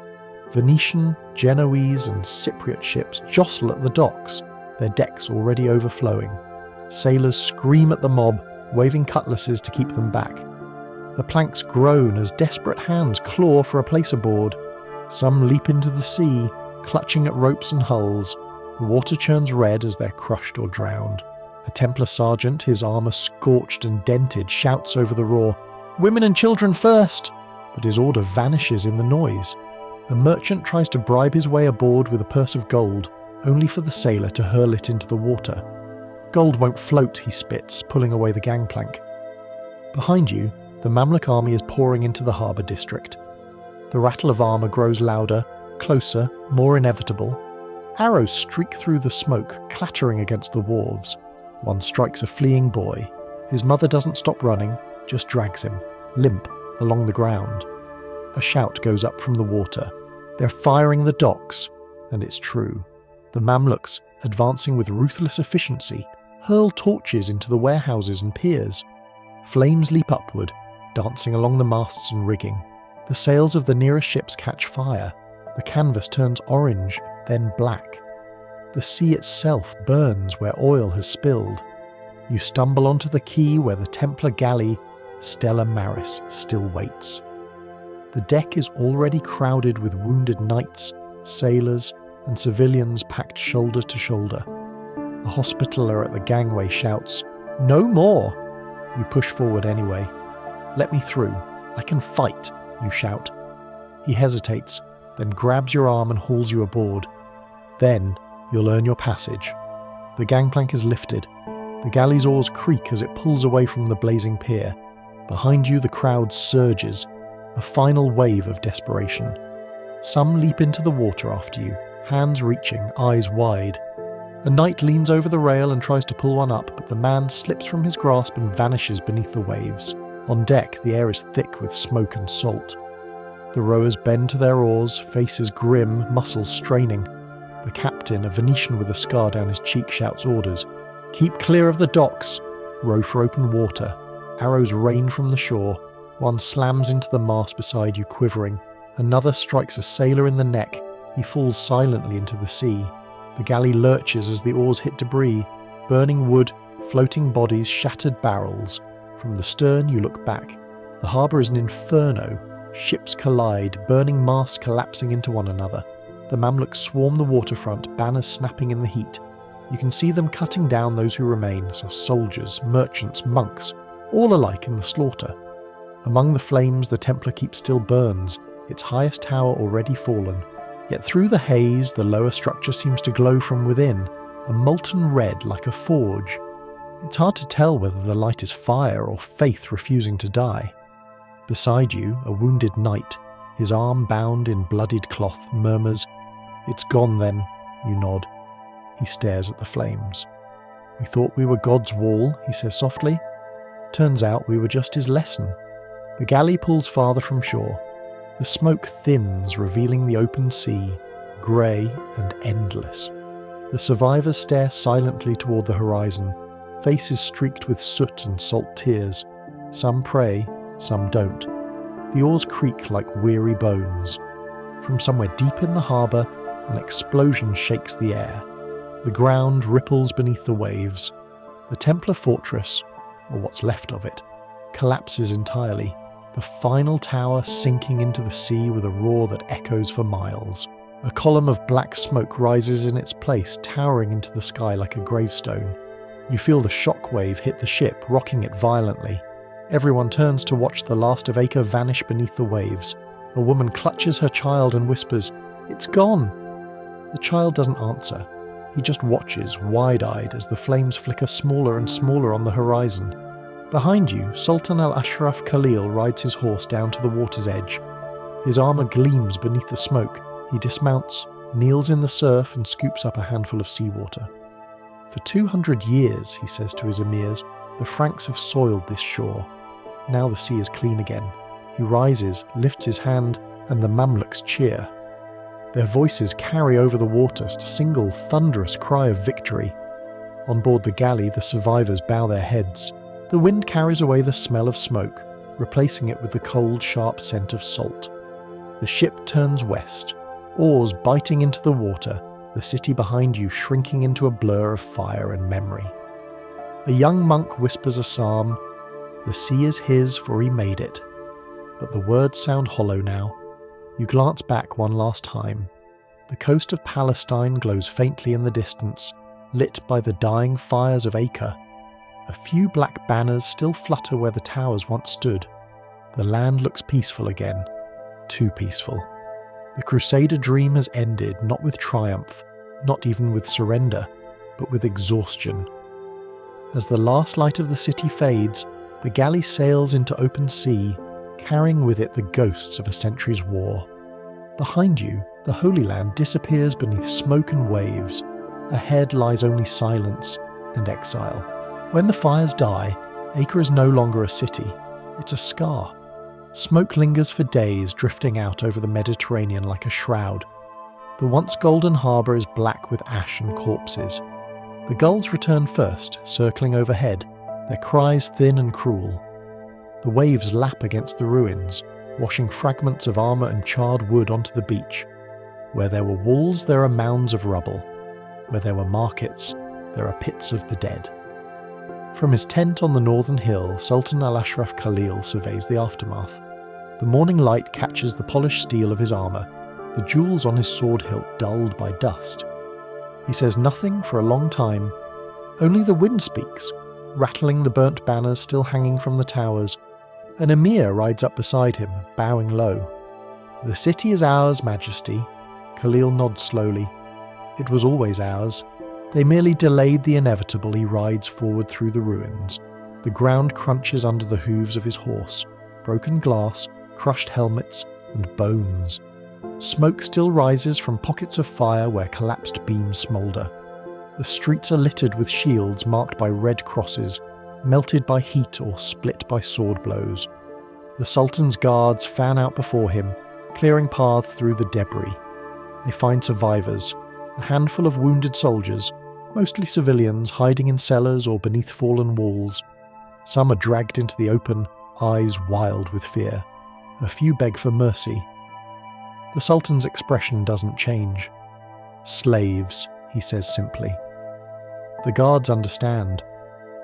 Venetian, Genoese and Cypriot ships jostle at the docks, their decks already overflowing. Sailors scream at the mob, waving cutlasses to keep them back. The planks groan as desperate hands claw for a place aboard. Some leap into the sea, clutching at ropes and hulls. The water churns red as they're crushed or drowned. A Templar sergeant, his armour scorched and dented, shouts over the roar, "Women and children first!" But his order vanishes in the noise. A merchant tries to bribe his way aboard with a purse of gold, only for the sailor to hurl it into the water. "Gold won't float," he spits, pulling away the gangplank. Behind you, the Mamluk army is pouring into the harbour district. The rattle of armour grows louder, closer, more inevitable. Arrows streak through the smoke, clattering against the wharves. One strikes a fleeing boy. His mother doesn't stop running, just drags him, limp, along the ground. A shout goes up from the water. They're firing the docks, and it's true. The Mamluks, advancing with ruthless efficiency, hurl torches into the warehouses and piers. Flames leap upward, dancing along the masts and rigging. The sails of the nearest ships catch fire. The canvas turns orange, then black. The sea itself burns where oil has spilled. You stumble onto the quay where the Templar galley, Stella Maris, still waits. The deck is already crowded with wounded knights, sailors, and civilians packed shoulder to shoulder. A Hospitaller at the gangway shouts, "No more!" You push forward anyway. "Let me through. I can fight," you shout. He hesitates, then grabs your arm and hauls you aboard. Then you'll earn your passage. The gangplank is lifted. The galley's oars creak as it pulls away from the blazing pier. Behind you, the crowd surges, a final wave of desperation. Some leap into the water after you, hands reaching, eyes wide. A knight leans over the rail and tries to pull one up, but the man slips from his grasp and vanishes beneath the waves. On deck, the air is thick with smoke and salt. The rowers bend to their oars, faces grim, muscles straining. The captain, a Venetian with a scar down his cheek, shouts orders. "Keep clear of the docks! Row for open water." Arrows rain from the shore. One slams into the mast beside you, quivering. Another strikes a sailor in the neck. He falls silently into the sea. The galley lurches as the oars hit debris, burning wood, floating bodies, shattered barrels. From the stern you look back. The harbour is an inferno. Ships collide, burning masts collapsing into one another. The Mamluks swarm the waterfront, banners snapping in the heat. You can see them cutting down those who remain, so soldiers, merchants, monks, all alike in the slaughter. Among the flames, the Templar Keep still burns, its highest tower already fallen. Yet through the haze, the lower structure seems to glow from within, a molten red like a forge. It's hard to tell whether the light is fire or faith refusing to die. Beside you, a wounded knight, his arm bound in bloodied cloth, murmurs, "It's gone then." You nod. He stares at the flames. "We thought we were God's wall," he says softly. "Turns out we were just his lesson." The galley pulls farther from shore. The smoke thins, revealing the open sea, grey and endless. The survivors stare silently toward the horizon, faces streaked with soot and salt tears. Some pray, some don't. The oars creak like weary bones. From somewhere deep in the harbour, an explosion shakes the air. The ground ripples beneath the waves. The Templar fortress, or what's left of it, collapses entirely, the final tower sinking into the sea with a roar that echoes for miles. A column of black smoke rises in its place, towering into the sky like a gravestone. You feel the shock wave hit the ship, rocking it violently. Everyone turns to watch the last of Acre vanish beneath the waves. A woman clutches her child and whispers, "It's gone!" The child doesn't answer. He just watches, wide-eyed, as the flames flicker smaller and smaller on the horizon. Behind you, Sultan al-Ashraf Khalil rides his horse down to the water's edge. His armour gleams beneath the smoke. He dismounts, kneels in the surf and scoops up a handful of seawater. "For 200 years," he says to his emirs, "the Franks have soiled this shore. Now the sea is clean again." He rises, lifts his hand, and the Mamluks cheer. Their voices carry over the waters to single thunderous cry of victory. On board the galley, the survivors bow their heads. The wind carries away the smell of smoke, replacing it with the cold, sharp scent of salt. The ship turns west, oars biting into the water, the city behind you shrinking into a blur of fire and memory. A young monk whispers a psalm. The sea is his, for he made it. But the words sound hollow now. You glance back one last time. The coast of Palestine glows faintly in the distance, lit by the dying fires of Acre. A few black banners still flutter where the towers once stood. The land looks peaceful again. Too peaceful. The Crusader dream has ended, not with triumph, not even with surrender, but with exhaustion. As the last light of the city fades, the galley sails into open sea, carrying with it the ghosts of a century's war. Behind you, the Holy Land disappears beneath smoke and waves. Ahead lies only silence and exile. When the fires die, Acre is no longer a city. It's a scar. Smoke lingers for days, drifting out over the Mediterranean like a shroud. The once golden harbour is black with ash and corpses. The gulls return first, circling overhead, their cries thin and cruel. The waves lap against the ruins, washing fragments of armour and charred wood onto the beach. Where there were walls, there are mounds of rubble. Where there were markets, there are pits of the dead. From his tent on the northern hill, Sultan al-Ashraf Khalil surveys the aftermath. The morning light catches the polished steel of his armour, the jewels on his sword hilt dulled by dust. He says nothing for a long time. Only the wind speaks, rattling the burnt banners still hanging from the towers. An emir rides up beside him, bowing low. "The city is ours, Majesty." Khalil nods slowly. "It was always ours. They merely delayed the inevitable. He rides forward through the ruins. The ground crunches under the hooves of his horse. Broken glass, crushed helmets, and bones. Smoke still rises from pockets of fire where collapsed beams smoulder. The streets are littered with shields marked by red crosses, melted by heat or split by sword blows. The Sultan's guards fan out before him, clearing paths through the debris. They find survivors, a handful of wounded soldiers, mostly civilians hiding in cellars or beneath fallen walls. Some are dragged into the open, eyes wild with fear. A few beg for mercy. The Sultan's expression doesn't change. "Slaves," he says simply. The guards understand.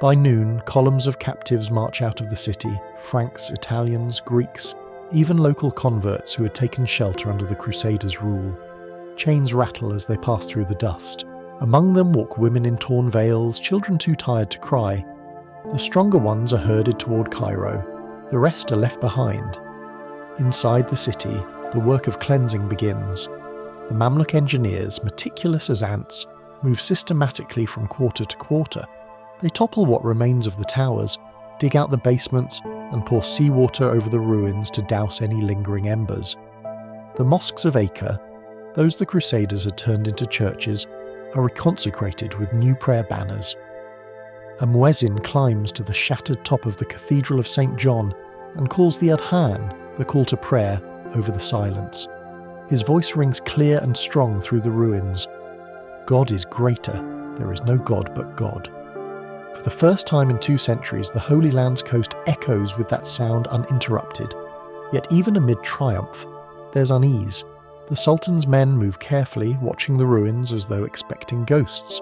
By noon, columns of captives march out of the city, Franks, Italians, Greeks, even local converts who had taken shelter under the Crusaders' rule. Chains rattle as they pass through the dust. Among them walk women in torn veils, children too tired to cry. The stronger ones are herded toward Cairo. The rest are left behind. Inside the city, the work of cleansing begins. The Mamluk engineers, meticulous as ants, move systematically from quarter to quarter. They topple what remains of the towers, dig out the basements, and pour seawater over the ruins to douse any lingering embers. The mosques of Acre, those the Crusaders had turned into churches, are reconsecrated with new prayer banners. A muezzin climbs to the shattered top of the Cathedral of St. John and calls the adhan, the call to prayer, over the silence. His voice rings clear and strong through the ruins. God is greater. There is no God but God. For the first time in 2 centuries, the Holy Land's coast echoes with that sound uninterrupted. Yet even amid triumph, there's unease. The Sultan's men move carefully, watching the ruins as though expecting ghosts.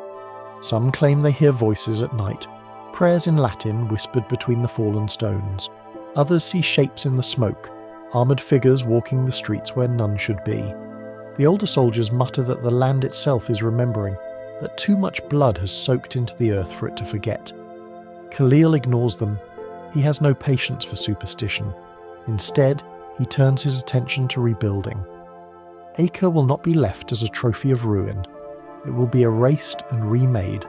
Some claim they hear voices at night, prayers in Latin whispered between the fallen stones. Others see shapes in the smoke, armoured figures walking the streets where none should be. The older soldiers mutter that the land itself is remembering, that too much blood has soaked into the earth for it to forget. Khalil ignores them. He has no patience for superstition. Instead, he turns his attention to rebuilding. Acre will not be left as a trophy of ruin. It will be erased and remade.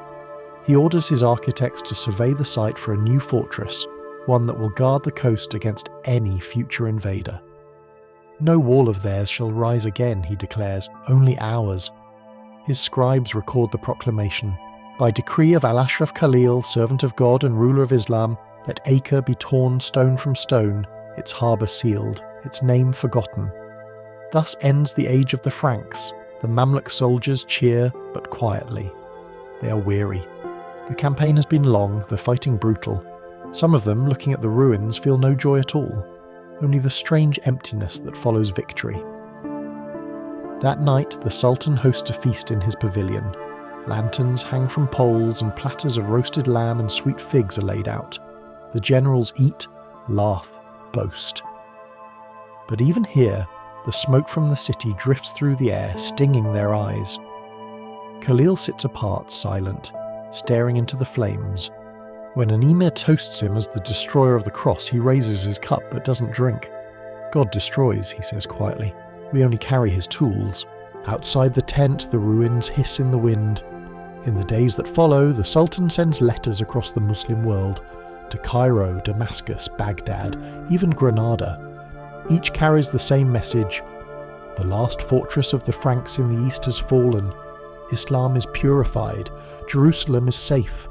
He orders his architects to survey the site for a new fortress, one that will guard the coast against any future invader. No wall of theirs shall rise again, he declares, only ours. His scribes record the proclamation. By decree of Al-Ashraf Khalil, servant of God and ruler of Islam, let Acre be torn stone from stone, its harbour sealed, its name forgotten. Thus ends the age of the Franks. The Mamluk soldiers cheer, but quietly. They are weary. The campaign has been long, the fighting brutal. Some of them, looking at the ruins, feel no joy at all, only the strange emptiness that follows victory. That night, the Sultan hosts a feast in his pavilion. Lanterns hang from poles and platters of roasted lamb and sweet figs are laid out. The generals eat, laugh, boast. But even here, the smoke from the city drifts through the air, stinging their eyes. Khalil sits apart, silent, staring into the flames. When an emir toasts him as the destroyer of the cross, he raises his cup but doesn't drink. God destroys, he says quietly. We only carry his tools. Outside the tent, the ruins hiss in the wind. In the days that follow, the Sultan sends letters across the Muslim world, to Cairo, Damascus, Baghdad, even Granada. Each carries the same message. The last fortress of the Franks in the east has fallen. Islam is purified. Jerusalem is safe.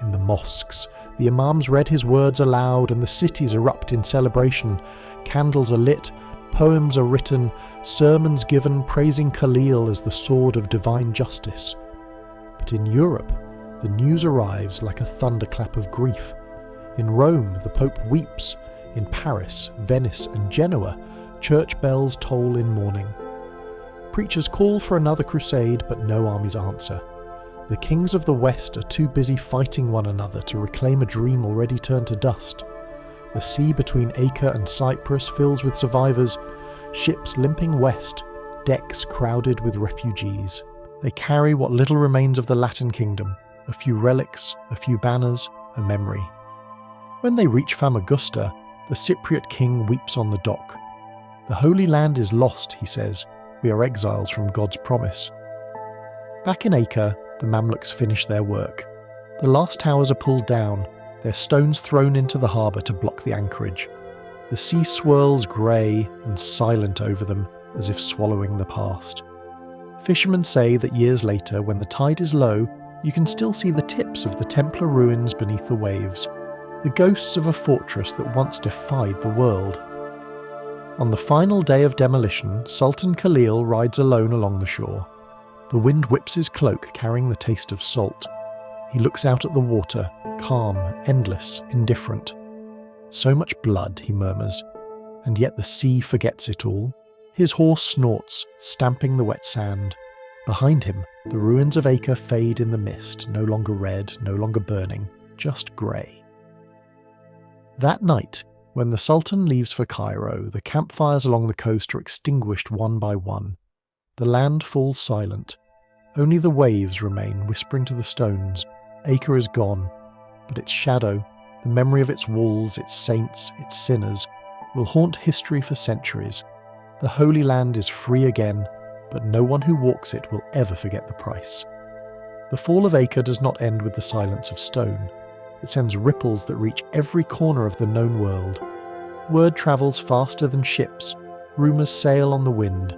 In the mosques, the imams read his words aloud and the cities erupt in celebration. Candles are lit, poems are written, sermons given praising Khalil as the sword of divine justice. But in Europe, the news arrives like a thunderclap of grief. In Rome, the Pope weeps. In Paris, Venice and Genoa, church bells toll in mourning. Preachers call for another crusade, but no armies answer. The kings of the West are too busy fighting one another to reclaim a dream already turned to dust. The sea between Acre and Cyprus fills with survivors, ships limping west, decks crowded with refugees. They carry what little remains of the Latin kingdom, a few relics, a few banners, a memory. When they reach Famagusta, the Cypriot king weeps on the dock. The Holy Land is lost, he says. We are exiles from God's promise. Back in Acre, the Mamluks finish their work. The last towers are pulled down, their stones thrown into the harbour to block the anchorage. The sea swirls grey and silent over them, as if swallowing the past. Fishermen say that years later, when the tide is low, you can still see the tips of the Templar ruins beneath the waves, the ghosts of a fortress that once defied the world. On the final day of demolition, Sultan Khalil rides alone along the shore. The wind whips his cloak, carrying the taste of salt. He looks out at the water, calm, endless, indifferent. So much blood, he murmurs, and yet the sea forgets it all. His horse snorts, stamping the wet sand. Behind him, the ruins of Acre fade in the mist, no longer red, no longer burning, just grey. That night, when the Sultan leaves for Cairo, the campfires along the coast are extinguished one by one. The land falls silent. Only the waves remain, whispering to the stones. Acre is gone, but its shadow, the memory of its walls, its saints, its sinners, will haunt history for centuries. The Holy Land is free again, but no one who walks it will ever forget the price. The fall of Acre does not end with the silence of stone. It sends ripples that reach every corner of the known world. Word travels faster than ships. Rumours sail on the wind.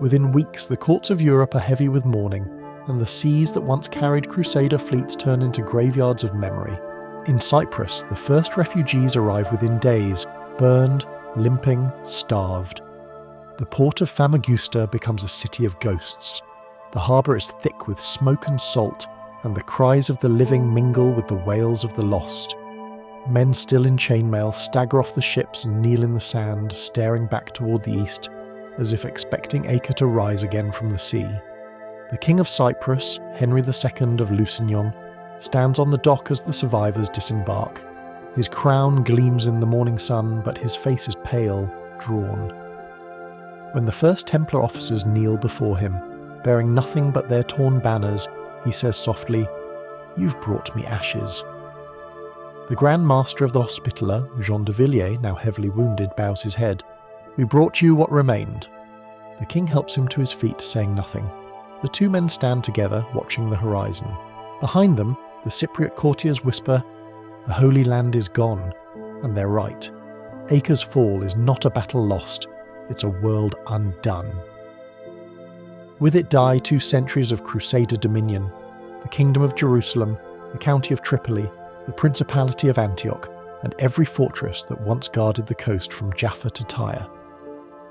Within weeks, the courts of Europe are heavy with mourning, and the seas that once carried Crusader fleets turn into graveyards of memory. In Cyprus, the first refugees arrive within days, burned, limping, starved. The port of Famagusta becomes a city of ghosts. The harbour is thick with smoke and salt, and the cries of the living mingle with the wails of the lost. Men still in chainmail stagger off the ships and kneel in the sand, staring back toward the east, as if expecting Acre to rise again from the sea. The King of Cyprus, Henry II of Lusignan, stands on the dock as the survivors disembark. His crown gleams in the morning sun, but his face is pale, drawn. When the first Templar officers kneel before him, bearing nothing but their torn banners, he says softly, "You've brought me ashes." The Grand Master of the Hospitaller, Jean de Villiers, now heavily wounded, bows his head. "We brought you what remained." The king helps him to his feet, saying nothing. The two men stand together, watching the horizon. Behind them, the Cypriot courtiers whisper, "The Holy Land is gone," and they're right. Acre's fall is not a battle lost, it's a world undone. With it die 2 centuries of Crusader dominion, the Kingdom of Jerusalem, the County of Tripoli, the Principality of Antioch, and every fortress that once guarded the coast from Jaffa to Tyre.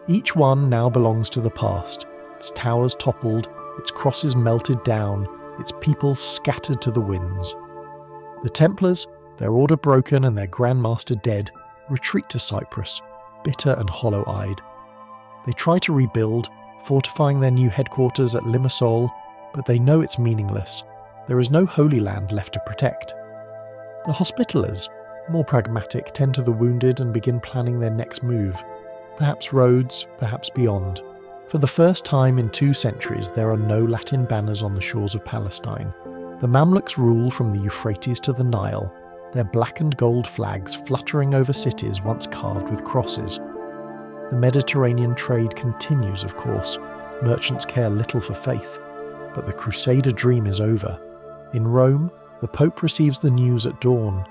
Each one now belongs to the past, its towers toppled, its crosses melted down, its people scattered to the winds. The Templars, their order broken and their Grand Master dead, retreat to Cyprus, bitter and hollow-eyed. They try to rebuild, fortifying their new headquarters at Limassol, but they know it's meaningless. There is no Holy Land left to protect. The Hospitallers, more pragmatic, tend to the wounded and begin planning their next move. Perhaps Rhodes, perhaps beyond. For the first time in 2 centuries, there are no Latin banners on the shores of Palestine. The Mamluks rule from the Euphrates to the Nile, their black and gold flags fluttering over cities once carved with crosses. The Mediterranean trade continues, of course. Merchants care little for faith. But the Crusader dream is over. In Rome, the Pope receives the news at dawn.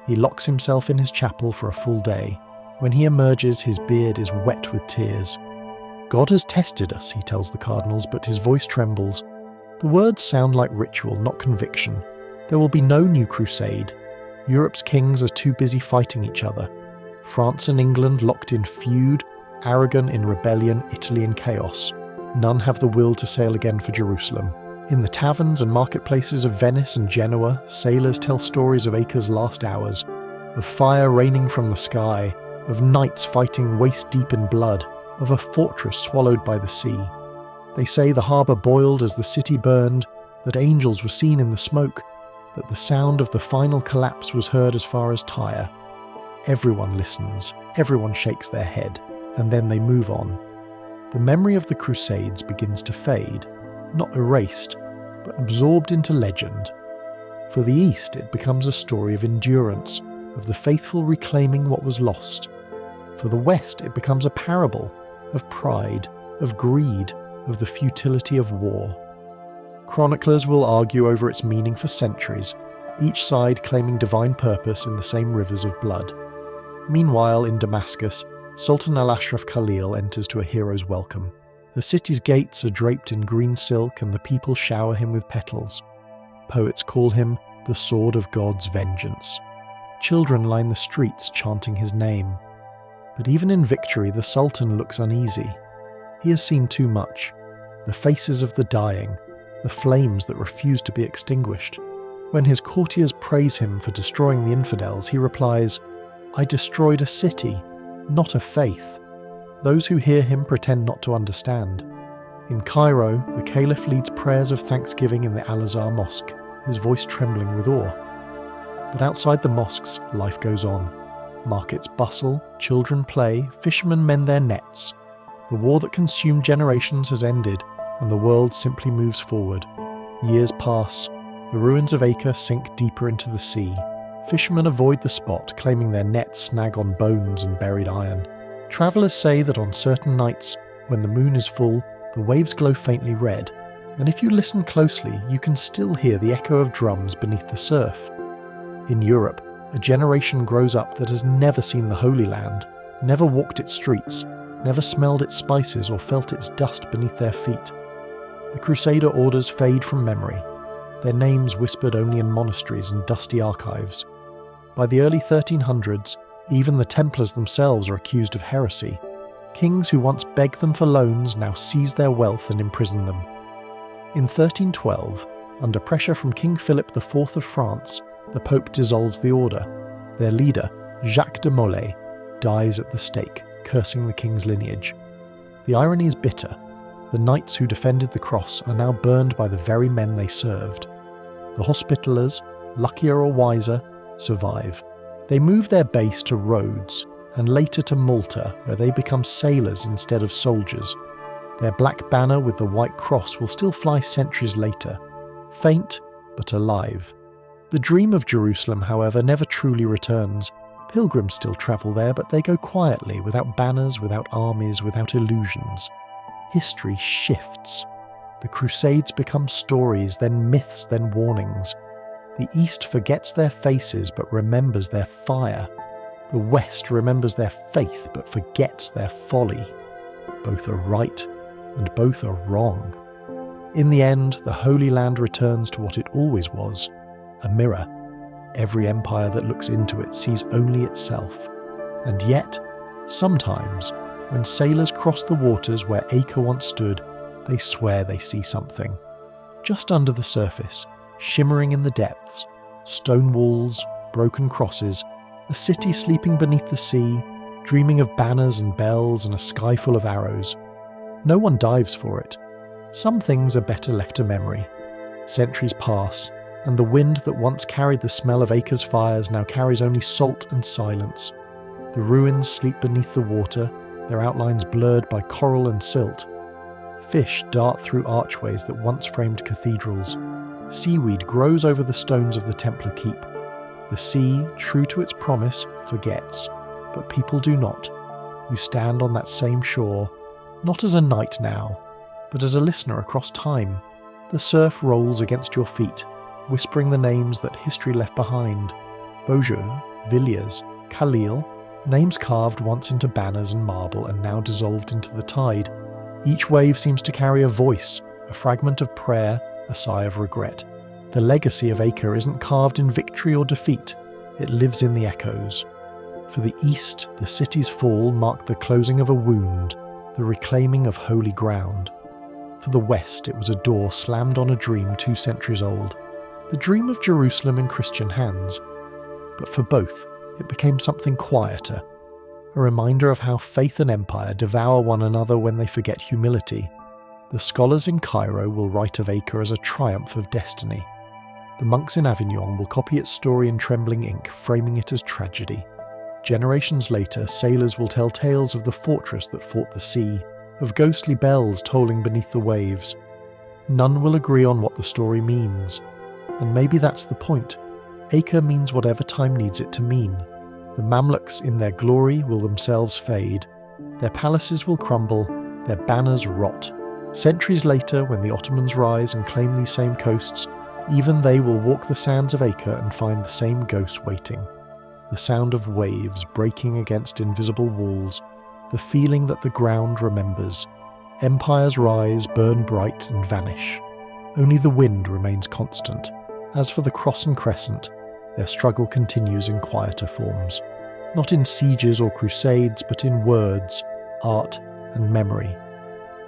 He locks himself in his chapel for a full day. When he emerges, his beard is wet with tears. "God has tested us," he tells the cardinals, but his voice trembles. The words sound like ritual, not conviction. There will be no new crusade. Europe's kings are too busy fighting each other. France and England locked in feud, Aragon in rebellion, Italy in chaos. None have the will to sail again for Jerusalem. In the taverns and marketplaces of Venice and Genoa, sailors tell stories of Acre's last hours, of fire raining from the sky, of knights fighting waist-deep in blood, of a fortress swallowed by the sea. They say the harbour boiled as the city burned, that angels were seen in the smoke, that the sound of the final collapse was heard as far as Tyre. Everyone listens, everyone shakes their head, and then they move on. The memory of the Crusades begins to fade, not erased, but absorbed into legend. For the East, it becomes a story of endurance, of the faithful reclaiming what was lost. For the West, it becomes a parable of pride, of greed, of the futility of war. Chroniclers will argue over its meaning for centuries, each side claiming divine purpose in the same rivers of blood. Meanwhile, in Damascus, Sultan al-Ashraf Khalil enters to a hero's welcome. The city's gates are draped in green silk and the people shower him with petals. Poets call him the sword of God's vengeance. Children line the streets chanting his name. But even in victory, the Sultan looks uneasy. He has seen too much. The faces of the dying, the flames that refuse to be extinguished. When his courtiers praise him for destroying the infidels, he replies, "I destroyed a city, not a faith." Those who hear him pretend not to understand. In Cairo, the caliph leads prayers of thanksgiving in the Al-Azhar Mosque, his voice trembling with awe. But outside the mosques, life goes on. Markets bustle, children play, fishermen mend their nets. The war that consumed generations has ended, and the world simply moves forward. Years pass. The ruins of Acre sink deeper into the sea. Fishermen avoid the spot, claiming their nets snag on bones and buried iron. Travellers say that on certain nights, when the moon is full, the waves glow faintly red, and if you listen closely, you can still hear the echo of drums beneath the surf. In Europe, a generation grows up that has never seen the Holy Land, never walked its streets, never smelled its spices or felt its dust beneath their feet. The Crusader orders fade from memory, their names whispered only in monasteries and dusty archives. By the early 1300s, even the Templars themselves are accused of heresy. Kings who once begged them for loans now seize their wealth and imprison them. In 1312, under pressure from King Philip IV of France, the Pope dissolves the order. Their leader, Jacques de Molay, dies at the stake, cursing the king's lineage. The irony is bitter. The knights who defended the cross are now burned by the very men they served. The Hospitallers, luckier or wiser, survive. They move their base to Rhodes, and later to Malta, where they become sailors instead of soldiers. Their black banner with the white cross will still fly centuries later, faint but alive. The dream of Jerusalem, however, never truly returns. Pilgrims still travel there, but they go quietly, without banners, without armies, without illusions. History shifts. The Crusades become stories, then myths, then warnings. The East forgets their faces but remembers their fire. The West remembers their faith but forgets their folly. Both are right and both are wrong. In the end, the Holy Land returns to what it always was, a mirror. Every empire that looks into it sees only itself. And yet, sometimes, when sailors cross the waters where Acre once stood, they swear they see something. Just under the surface, shimmering in the depths, stone walls, broken crosses, a city sleeping beneath the sea, dreaming of banners and bells and a sky full of arrows. No one dives for it. Some things are better left to memory. Centuries pass, and the wind that once carried the smell of Acre's fires now carries only salt and silence. The ruins sleep beneath the water, their outlines blurred by coral and silt. Fish dart through archways that once framed cathedrals. Seaweed grows over the stones of the Templar keep. The sea, true to its promise, forgets, but people do not. You stand on that same shore, not as a knight now, but as a listener across time. The surf rolls against your feet, whispering the names that history left behind. Beaujeu, Villiers, Khalil, names carved once into banners and marble and now dissolved into the tide. Each wave seems to carry a voice, a fragment of prayer, a sigh of regret. The legacy of Acre isn't carved in victory or defeat, it lives in the echoes. For the East, the city's fall marked the closing of a wound, the reclaiming of holy ground. For the West, it was a door slammed on a dream 2 centuries old, the dream of Jerusalem in Christian hands. But for both, it became something quieter, a reminder of how faith and empire devour one another when they forget humility. The scholars in Cairo will write of Acre as a triumph of destiny. The monks in Avignon will copy its story in trembling ink, framing it as tragedy. Generations later, sailors will tell tales of the fortress that fought the sea, of ghostly bells tolling beneath the waves. None will agree on what the story means. And maybe that's the point. Acre means whatever time needs it to mean. The Mamluks in their glory will themselves fade. Their palaces will crumble, their banners rot. Centuries later, when the Ottomans rise and claim these same coasts, even they will walk the sands of Acre and find the same ghosts waiting. The sound of waves breaking against invisible walls, the feeling that the ground remembers. Empires rise, burn bright, and vanish. Only the wind remains constant. As for the Cross and Crescent, their struggle continues in quieter forms. Not in sieges or crusades, but in words, art, and memory.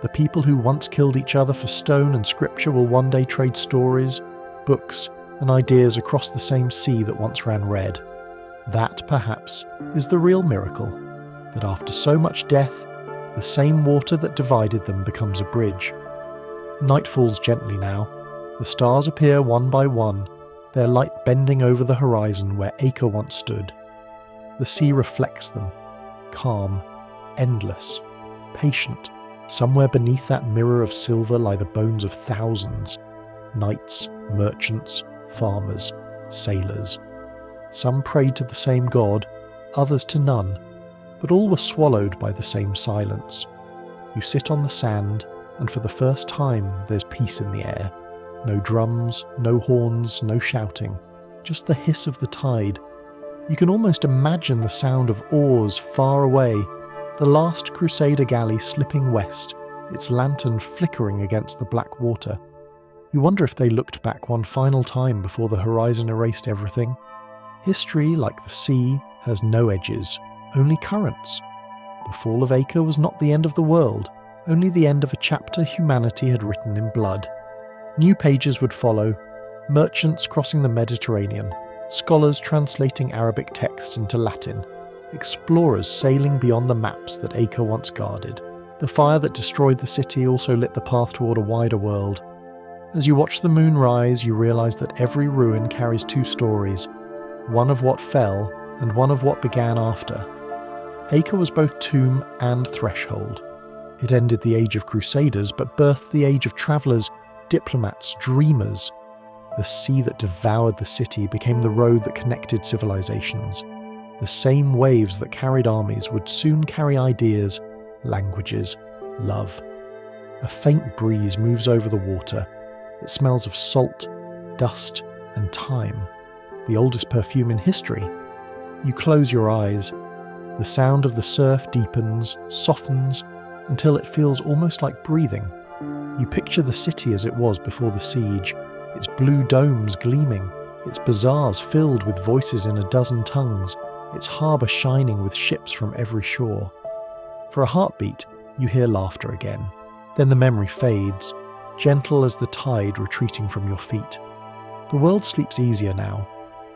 The people who once killed each other for stone and scripture will one day trade stories, books, and ideas across the same sea that once ran red. That, perhaps, is the real miracle, that after so much death, the same water that divided them becomes a bridge. Night falls gently now. The stars appear one by one, their light bending over the horizon where Acre once stood. The sea reflects them, calm, endless, patient. Somewhere beneath that mirror of silver lie the bones of thousands. Knights, merchants, farmers, sailors. Some prayed to the same god, others to none, but all were swallowed by the same silence. You sit on the sand, and for the first time there's peace in the air. No drums, no horns, no shouting, just the hiss of the tide. You can almost imagine the sound of oars far away, the last Crusader galley slipping west, its lantern flickering against the black water. You wonder if they looked back one final time before the horizon erased everything. History, like the sea, has no edges, only currents. The fall of Acre was not the end of the world, only the end of a chapter humanity had written in blood. New pages would follow, merchants crossing the Mediterranean, scholars translating Arabic texts into Latin, explorers sailing beyond the maps that Acre once guarded. The fire that destroyed the city also lit the path toward a wider world. As you watch the moon rise, you realize that every ruin carries two stories, one of what fell and one of what began after. Acre was both tomb and threshold. It ended the age of Crusaders, but birthed the age of travellers, diplomats, dreamers. The sea that devoured the city became the road that connected civilizations. The same waves that carried armies would soon carry ideas, languages, love. A faint breeze moves over the water. It smells of salt, dust, and time, the oldest perfume in history. You close your eyes. The sound of the surf deepens, softens, until it feels almost like breathing. You picture the city as it was before the siege, its blue domes gleaming, its bazaars filled with voices in a dozen tongues, its harbour shining with ships from every shore. For a heartbeat, you hear laughter again. Then the memory fades, gentle as the tide retreating from your feet. The world sleeps easier now.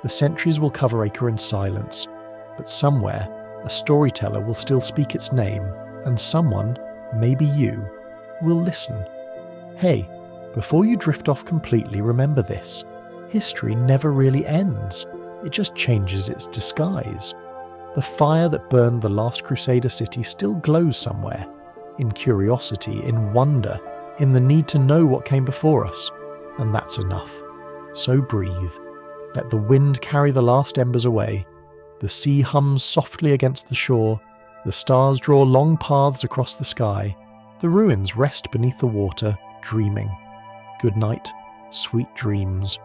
The centuries will cover Acre in silence, but somewhere, a storyteller will still speak its name, and someone, maybe you, will listen. Hey, before you drift off completely, remember this. History never really ends. It just changes its disguise. The fire that burned the last Crusader city still glows somewhere. In curiosity, in wonder, in the need to know what came before us. And that's enough. So breathe. Let the wind carry the last embers away. The sea hums softly against the shore. The stars draw long paths across the sky. The ruins rest beneath the water, dreaming. Good night, sweet dreams.